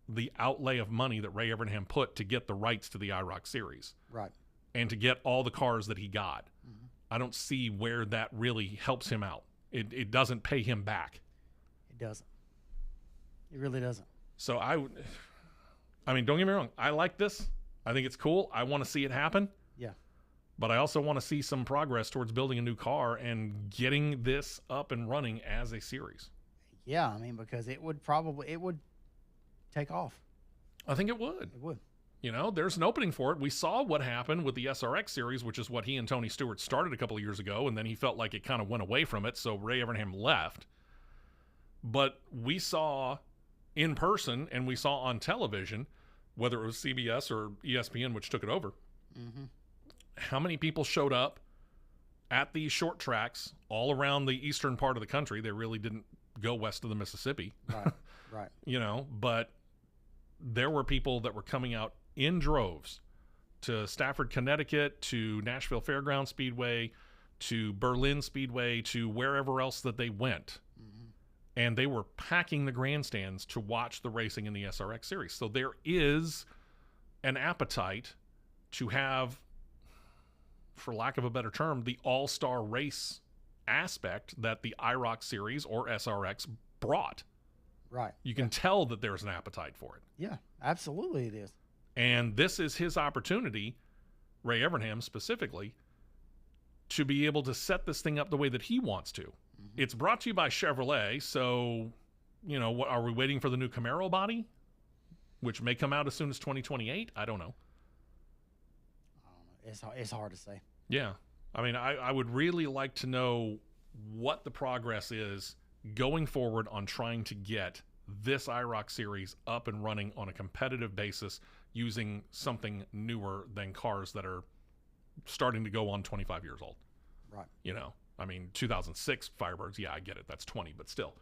the outlay of money that Ray Evernham put to get the rights to the IROC series. Right. And to get all the cars that he got. Mm-hmm. I don't see where that really helps him out. It doesn't pay him back. It doesn't. It really doesn't. So I mean, don't get me wrong. I like this. I think it's cool. I want to see it happen. Yeah. But I also want to see some progress towards building a new car and getting this up and running as a series. Yeah, I mean, because it would take off. I think it would. It would. You know, there's an opening for it. We saw what happened with the SRX series, which is what he and Tony Stewart started a couple of years ago, and then he felt like it kind of went away from it, so Ray Evernham left. But we saw in person and we saw on television, whether it was CBS or ESPN, which took it over, how many people showed up at these short tracks all around the eastern part of the country. They really didn't go west of the Mississippi. Right, right. You know, but there were people that were coming out in droves to Stafford, Connecticut, to Nashville Fairground Speedway, to Berlin Speedway, to wherever else that they went. And they were packing the grandstands to watch the racing in the SRX series. So there is an appetite to have, for lack of a better term, the all-star race aspect that the IROC series or SRX brought. Right. You can tell that there's an appetite for it. Yeah, absolutely it is. And this is his opportunity, Ray Evernham specifically, to be able to set this thing up the way that he wants to. It's brought to you by Chevrolet, so, you know, what, are we waiting for the new Camaro body, which may come out as soon as 2028? I don't know. It's hard to say. Yeah. I mean, I would really like to know what the progress is going forward on trying to get this IROC series up and running on a competitive basis using something newer than cars that are starting to go on 25 years old. Right. You know, I mean, 2006 Firebirds, yeah, I get it. That's 20, but still.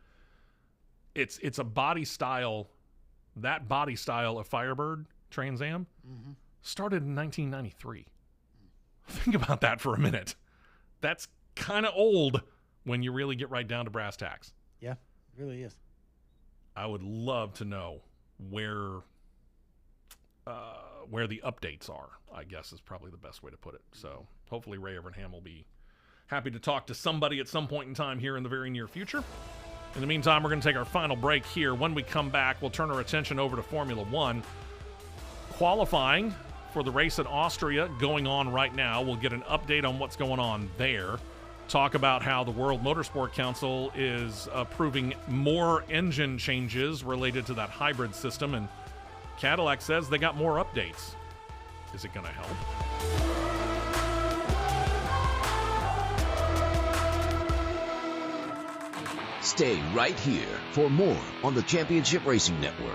It's a body style, that body style of Firebird Trans Am started in 1993. Think about that for a minute. That's kind of old when you really get right down to brass tacks. Yeah, it really is. I would love to know where the updates are, I guess is probably the best way to put it. So hopefully Ray Evernham will be happy to talk to somebody at some point in time here in the very near future. In the meantime, we're going to take our final break here. When we come back, we'll turn our attention over to Formula One. Qualifying for the race at Austria going on right now. We'll get an update on what's going on there. Talk about how the World Motorsport Council is approving more engine changes related to that hybrid system, and Cadillac says they got more updates. Is it going to help? Stay right here for more on the Championship Racing Network.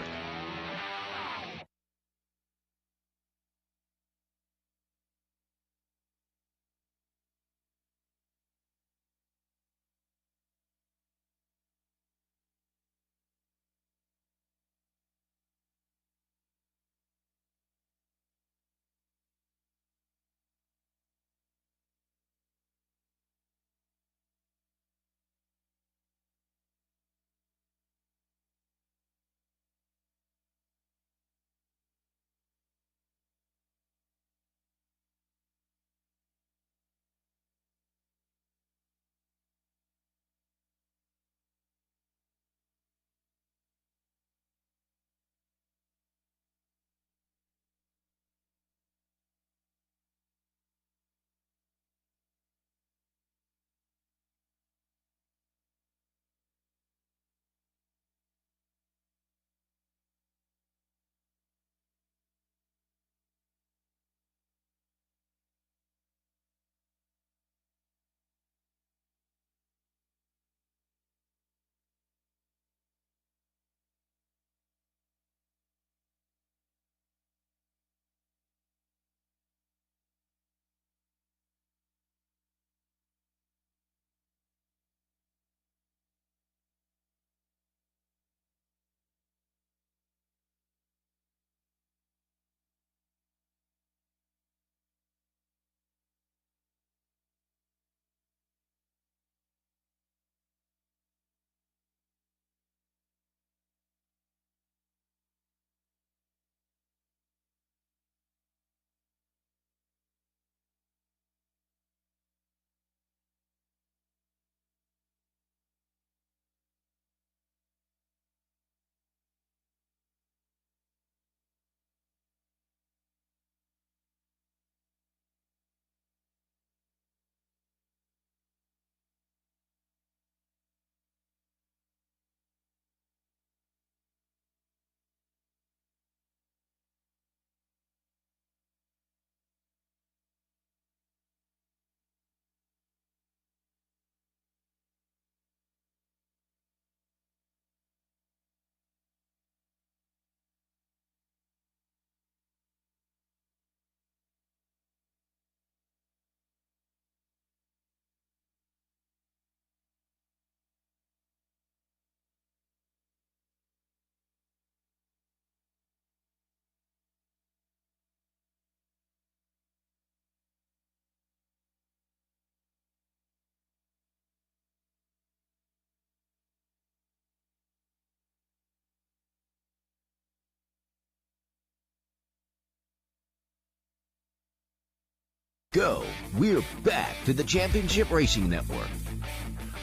go. We're back to the Championship Racing Network.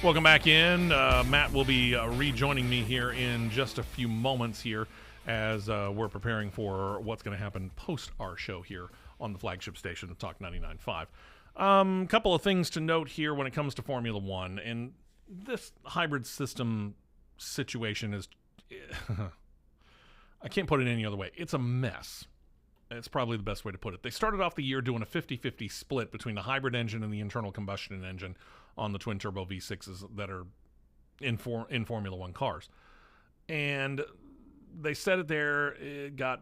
Welcome back in. Matt will be rejoining me here in just a few moments here as we're preparing for what's going to happen post our show here on the flagship station of Talk 99.5. Couple of things to note here when it comes to Formula One, and this hybrid system situation is I can't put it any other way. It's a mess. It's probably the best way to put it. They started off the year doing a 50-50 split between the hybrid engine and the internal combustion engine on the twin-turbo V6s that are in Formula One cars. And they said it there. It got,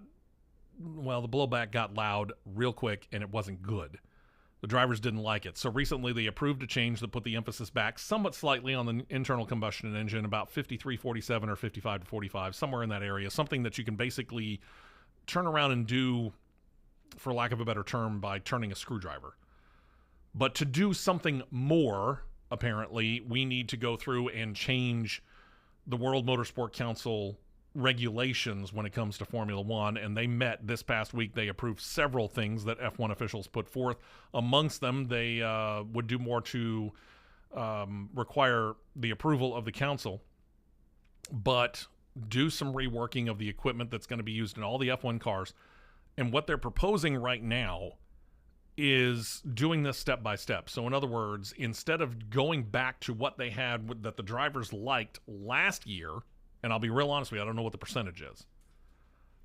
well, the blowback got loud real quick, and it wasn't good. The drivers didn't like it. So recently they approved a change that put the emphasis back somewhat slightly on the internal combustion engine, about 53-47 or 55-45, somewhere in that area, something that you can basically turn around and do, for lack of a better term, by turning a screwdriver. But to do something more, apparently, we need to go through and change the World Motorsport Council regulations when it comes to Formula One, and they met this past week. They approved several things that F1 officials put forth. Amongst them, they would do more to require the approval of the council, but do some reworking of the equipment that's going to be used in all the F1 cars. And what they're proposing right now is doing this step by step. So in other words, instead of going back to what they had that the drivers liked last year, and I'll be real honest with you, I don't know what the percentage is,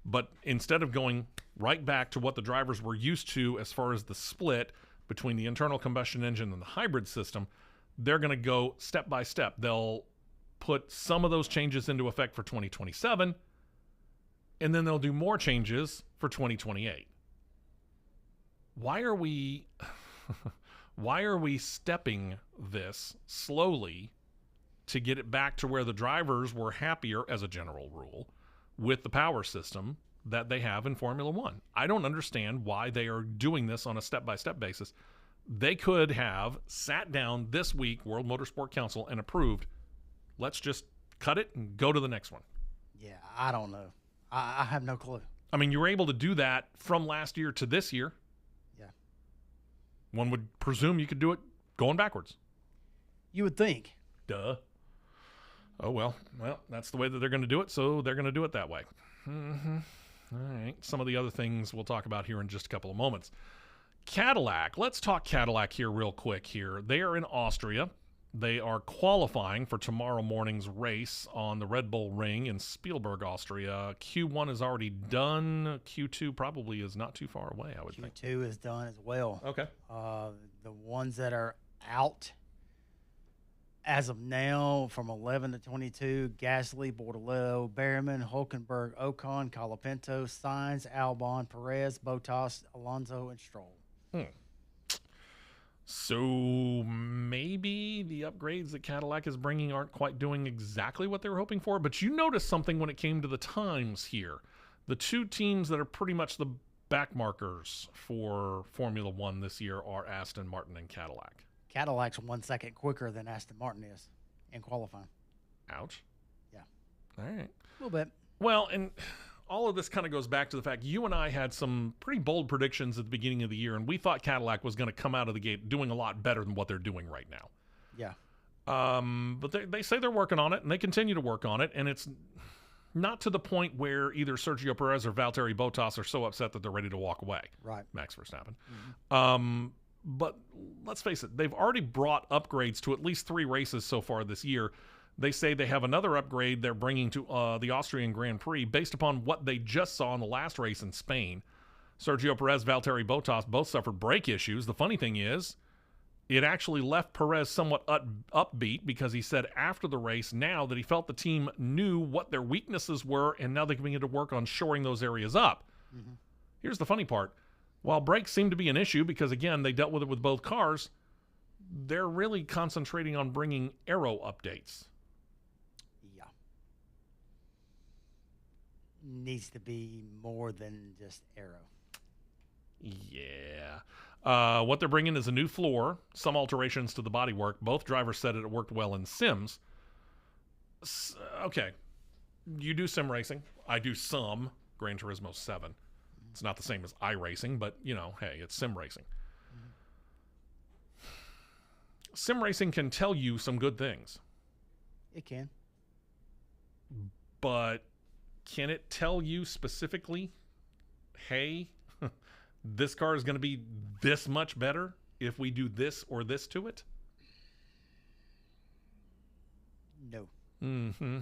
but instead of going right back to what the drivers were used to as far as the split between the internal combustion engine and the hybrid system, they're going to go step by step. They'll put some of those changes into effect for 2027, and then they'll do more changes for 2028. Why are we stepping this slowly to get it back to where the drivers were happier, as a general rule, with the power system that they have in Formula One? I don't understand why they are doing this on a step-by-step basis. They could have sat down this week, World Motorsport Council, and approved, let's just cut it and go to the next one. Yeah, I don't know. I have no clue. I mean, you were able to do that from last year to this year. Yeah. One would presume you could do it going backwards. You would think. Duh. Oh, well, that's the way that they're going to do it, so they're going to do it that way. Mm-hmm. All right. Some of the other things we'll talk about here in just a couple of moments. Cadillac. Let's talk Cadillac here real quick here. They are in Austria. They are qualifying for tomorrow morning's race on the Red Bull Ring in Spielberg, Austria. Q1 is already done. Q2 probably is not too far away, I would think. Q2 is done as well. Okay. The ones that are out as of now from 11 to 22, Gasly, Bordello, Behrman, Hulkenberg, Ocon, Colapinto, Sainz, Albon, Perez, Bottas, Alonso, and Stroll. So maybe the upgrades that Cadillac is bringing aren't quite doing exactly what they were hoping for, but you noticed something when it came to the times here. The two teams that are pretty much the back markers for Formula One this year are Aston Martin and Cadillac. Cadillac's 1 second quicker than Aston Martin is in qualifying. Ouch. Yeah. All right. A little bit. Well, and all of this kind of goes back to the fact you and I had some pretty bold predictions at the beginning of the year, and we thought Cadillac was going to come out of the gate doing a lot better than what they're doing right now. Yeah. But they say they're working on it, and they continue to work on it, and it's not to the point where either Sergio Perez or Valtteri Bottas are so upset that they're ready to walk away. Right. Max Verstappen. Mm-hmm. But let's face it, they've already brought upgrades to at least 3 races so far this year. They say they have another upgrade they're bringing to the Austrian Grand Prix based upon what they just saw in the last race in Spain. Sergio Perez, Valtteri Bottas both suffered brake issues. The funny thing is, it actually left Perez somewhat upbeat because he said after the race now that he felt the team knew what their weaknesses were, and now they can begin to work on shoring those areas up. Mm-hmm. Here's the funny part. While brakes seem to be an issue because, again, they dealt with it with both cars, they're really concentrating on bringing aero updates. Yeah. Needs to be more than just aero. Yeah. What they're bringing is a new floor, some alterations to the bodywork. Both drivers said it worked well in sims. Okay. You do sim racing. I do some. Gran Turismo 7. It's not the same as iRacing, but, you know, hey, it's sim racing. sim racing can tell you some good things. It can. But can it tell you specifically, hey, this car is going to be this much better if we do this or this to it? No. Mm-hmm.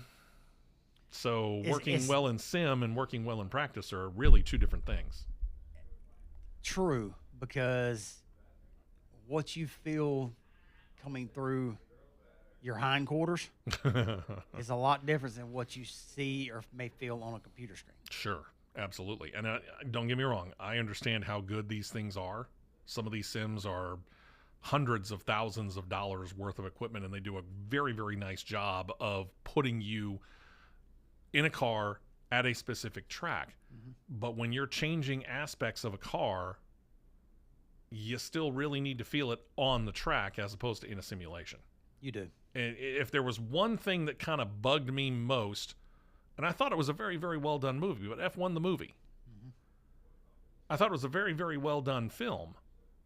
So working well in sim and working well in practice are really two different things. True, because what you feel coming through your hindquarters is a lot different than what you see or may feel on a computer screen. Sure, absolutely. And don't get me wrong, I understand how good these things are. Some of these sims are hundreds of thousands of dollars worth of equipment, and they do a very, very nice job of putting you in a car at a specific track. But when you're changing aspects of a car, you still really need to feel it on the track as opposed to in a simulation. You do. And if there was one thing that kind of bugged me most, and I thought it was a very, very well done movie, but F1 the movie, I thought it was a very, very well done film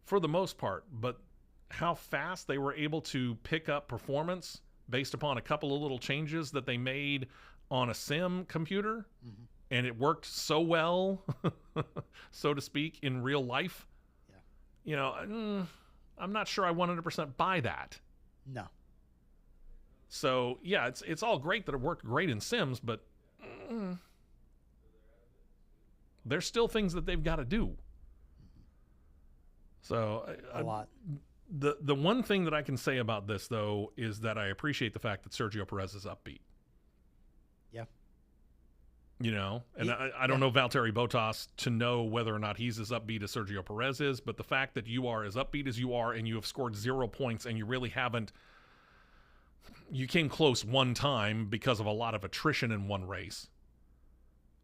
for the most part, but how fast they were able to pick up performance based upon a couple of little changes that they made on a sim computer, and it worked so well, so to speak, in real life. Yeah. You know, I'm not sure I 100% buy that. No. So, yeah, it's all great that it worked great in Sims, but there's still things that they've got to do. So, a lot. The one thing that I can say about this, though, is that I appreciate the fact that Sergio Perez is upbeat. Yeah. You know, and I don't know Valtteri Bottas to know whether or not he's as upbeat as Sergio Perez is, but the fact that you are as upbeat as you are and you have scored 0 points and you really haven't, you came close one time because of a lot of attrition in one race.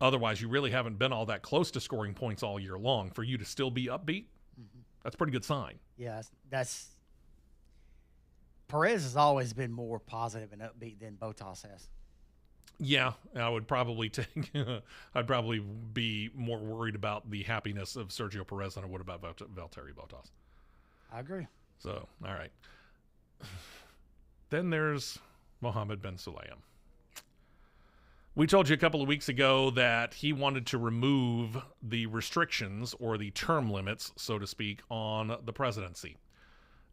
Otherwise, you really haven't been all that close to scoring points all year long. For you to still be upbeat, that's a pretty good sign. Yeah, that's Perez has always been more positive and upbeat than Bottas has. Yeah, I would probably I'd probably be more worried about the happiness of Sergio Perez than I would about Valtteri Bottas. I agree. So, all right. Then there's Mohammed Ben Sulayem. We told you a couple of weeks ago that he wanted to remove the restrictions or the term limits, so to speak, on the presidency.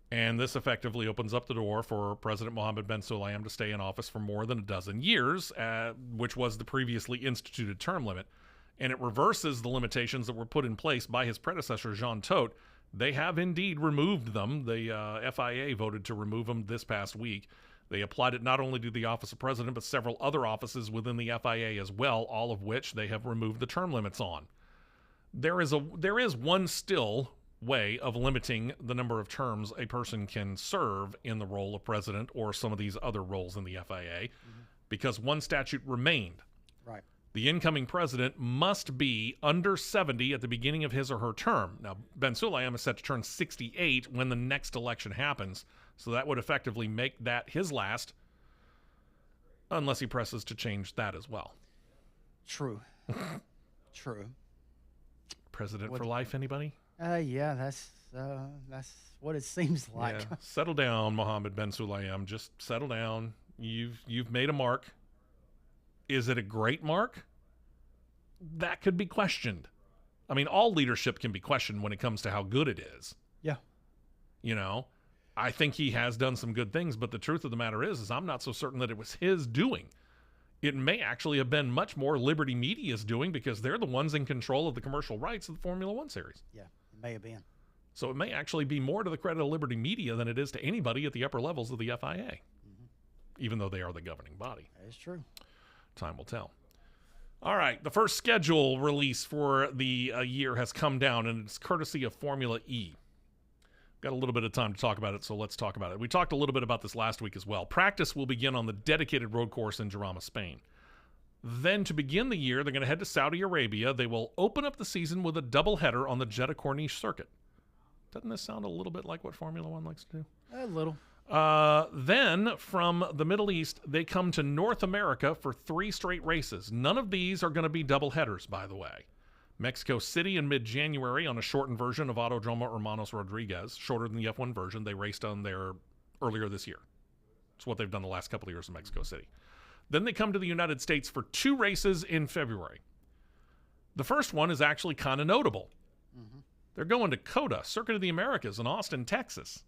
And this effectively opens up the door for President Mohammed Ben Sulayem to stay in office for more than a dozen years, which was the previously instituted term limit. And it reverses the limitations that were put in place by his predecessor, Jean Todt. They have indeed removed them. The FIA voted to remove them this past week. They applied it not only to the office of president, but several other offices within the FIA as well, all of which they have removed the term limits on. There is one still way of limiting the number of terms a person can serve in the role of president or some of these other roles in the FIA, because one statute remained. Right. The incoming president must be under 70 at the beginning of his or her term. Now, Ben Sulayem is set to turn 68 when the next election happens, so that would effectively make that his last, unless he presses to change that as well. True. True. President for life, anybody? Yeah, that's what it seems like. Yeah. Settle down, Mohammed Ben Sulayem. Just settle down. You've made a mark. Is it a great mark? That could be questioned. I mean, all leadership can be questioned when it comes to how good it is. Yeah. You know, I think he has done some good things, but the truth of the matter is I'm not so certain that it was his doing. It may actually have been much more Liberty Media's doing, because they're the ones in control of the commercial rights of the Formula One series. Yeah, it may have been. So it may actually be more to the credit of Liberty Media than it is to anybody at the upper levels of the FIA, even though they are the governing body. That is true. Time will tell. All right, the first schedule release for the year has come down, and it's courtesy of Formula E. Got a little bit of time to talk about it, so let's talk about it. We talked a little bit about this last week as well. Practice will begin on the dedicated road course in Jarama, Spain. Then, to begin the year, they're going to head to Saudi Arabia. They will open up the season with a doubleheader on the Jeddah Corniche circuit. Doesn't this sound a little bit like what Formula One likes to do? A little. Then, from the Middle East, they come to North America for 3 straight races. None of these are going to be doubleheaders, by the way. Mexico City in mid-January on a shortened version of Autodromo Hermanos Rodriguez, shorter than the F1 version. They raced on their earlier this year. It's what they've done the last couple of years in Mexico City. Then they come to the United States for 2 races in February. The first one is actually kind of notable. They're going to COTA, Circuit of the Americas in Austin, Texas.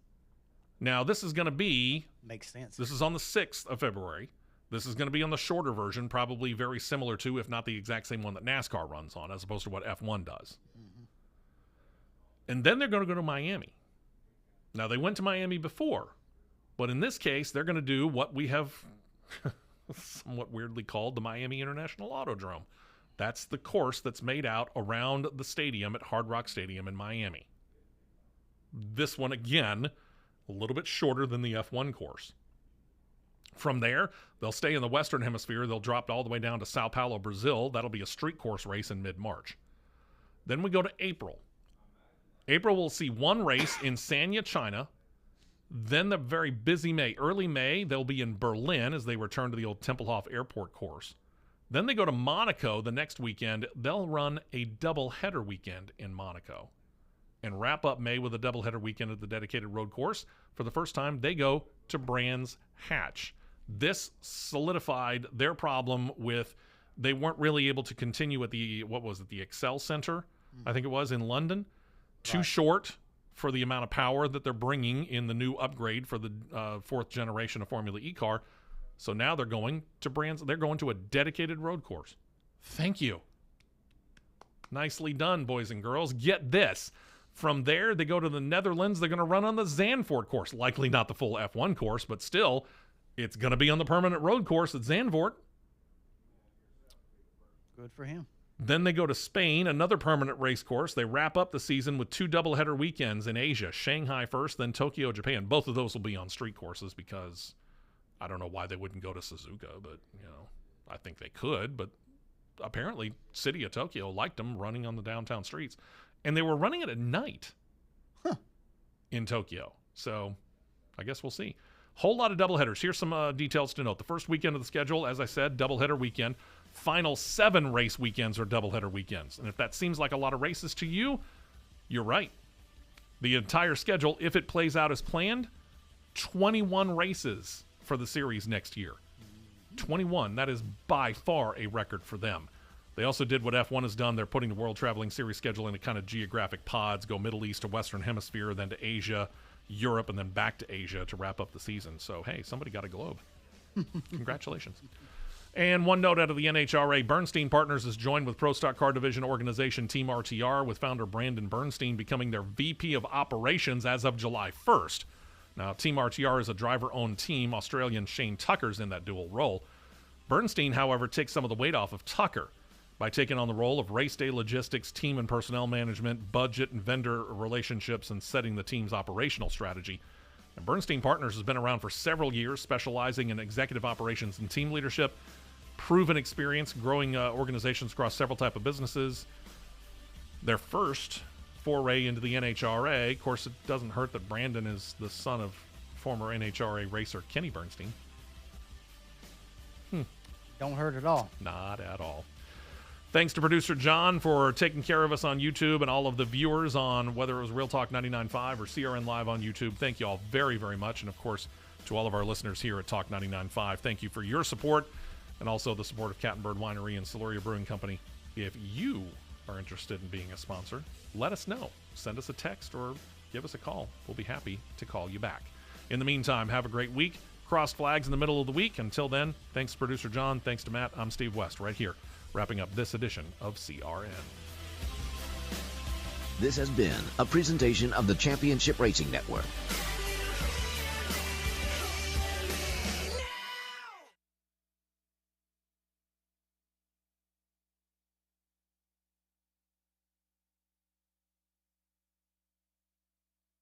Now, this is going to be... Makes sense. This is on the 6th of February. This is going to be on the shorter version, probably very similar to, if not the exact same one that NASCAR runs on, as opposed to what F1 does. And then they're going to go to Miami. Now, they went to Miami before, but in this case, they're going to do what we have somewhat weirdly called the Miami International Autodrome. That's the course that's made out around the stadium at Hard Rock Stadium in Miami. This one, again, a little bit shorter than the F1 course. From there, they'll stay in the Western Hemisphere. They'll drop all the way down to Sao Paulo, Brazil. That'll be a street course race in mid-March. Then we go to April. April, we'll see 1 race in Sanya, China. Then the very busy May. Early May, they'll be in Berlin as they return to the old Tempelhof Airport course. Then they go to Monaco the next weekend. They'll run a doubleheader weekend in Monaco and wrap up May with a doubleheader weekend at the dedicated road course. For the first time, they go to Brands Hatch. This solidified their problem with they weren't really able to continue at the, the Excel Center, I think it was, in London. Too short for the amount of power that they're bringing in the new upgrade for the 4th generation of Formula E car. So now they're going to Brands. They're going to a dedicated road course. Thank you. Nicely done, boys and girls. Get this. From there, they go to the Netherlands. They're going to run on the Zandvoort course. Likely not the full F1 course, but still, it's going to be on the permanent road course at Zandvoort. Good for him. Then they go to Spain, another permanent race course. They wrap up the season with 2 doubleheader weekends in Asia. Shanghai first, then Tokyo, Japan. Both of those will be on street courses because I don't know why they wouldn't go to Suzuka, but, I think they could. But apparently, City of Tokyo liked them running on the downtown streets. And they were running it at night in Tokyo. So I guess we'll see. Whole lot of doubleheaders. Here's some details to note. The first weekend of the schedule, as I said, doubleheader weekend. Final 7 race weekends are doubleheader weekends. And if that seems like a lot of races to you, you're right. The entire schedule, if it plays out as planned, 21 races for the series next year. 21. That is by far a record for them. They also did what F1 has done. They're putting the World Traveling Series schedule into kind of geographic pods, go Middle East to Western Hemisphere, then to Asia, Europe, and then back to Asia to wrap up the season. So, hey, somebody got a globe. Congratulations. And one note out of the NHRA, Bernstein Partners is joined with Pro Stock Car Division organization Team RTR, with founder Brandon Bernstein becoming their VP of Operations as of July 1st. Now, Team RTR is a driver-owned team. Australian Shane Tucker's in that dual role. Bernstein, however, takes some of the weight off of Tucker by taking on the role of race day logistics, team and personnel management, budget and vendor relationships, and setting the team's operational strategy. And Bernstein Partners has been around for several years, specializing in executive operations and team leadership, proven experience growing organizations across several types of businesses. Their first foray into the NHRA, of course, it doesn't hurt that Brandon is the son of former NHRA racer Kenny Bernstein. Don't hurt at all. Not at all. Thanks to producer John for taking care of us on YouTube, and all of the viewers on whether it was Real Talk 99.5 or CRN Live on YouTube. Thank you all very, very much. And, of course, to all of our listeners here at Talk 99.5, thank you for your support, and also the support of Cat and Bird Winery and Siluria Brewing Company. If you are interested in being a sponsor, let us know. Send us a text or give us a call. We'll be happy to call you back. In the meantime, have a great week. Crossed flags in the middle of the week. Until then, thanks to producer John. Thanks to Matt. I'm Steve West right here, wrapping up this edition of CRN. This has been a presentation of the Championship Racing Network.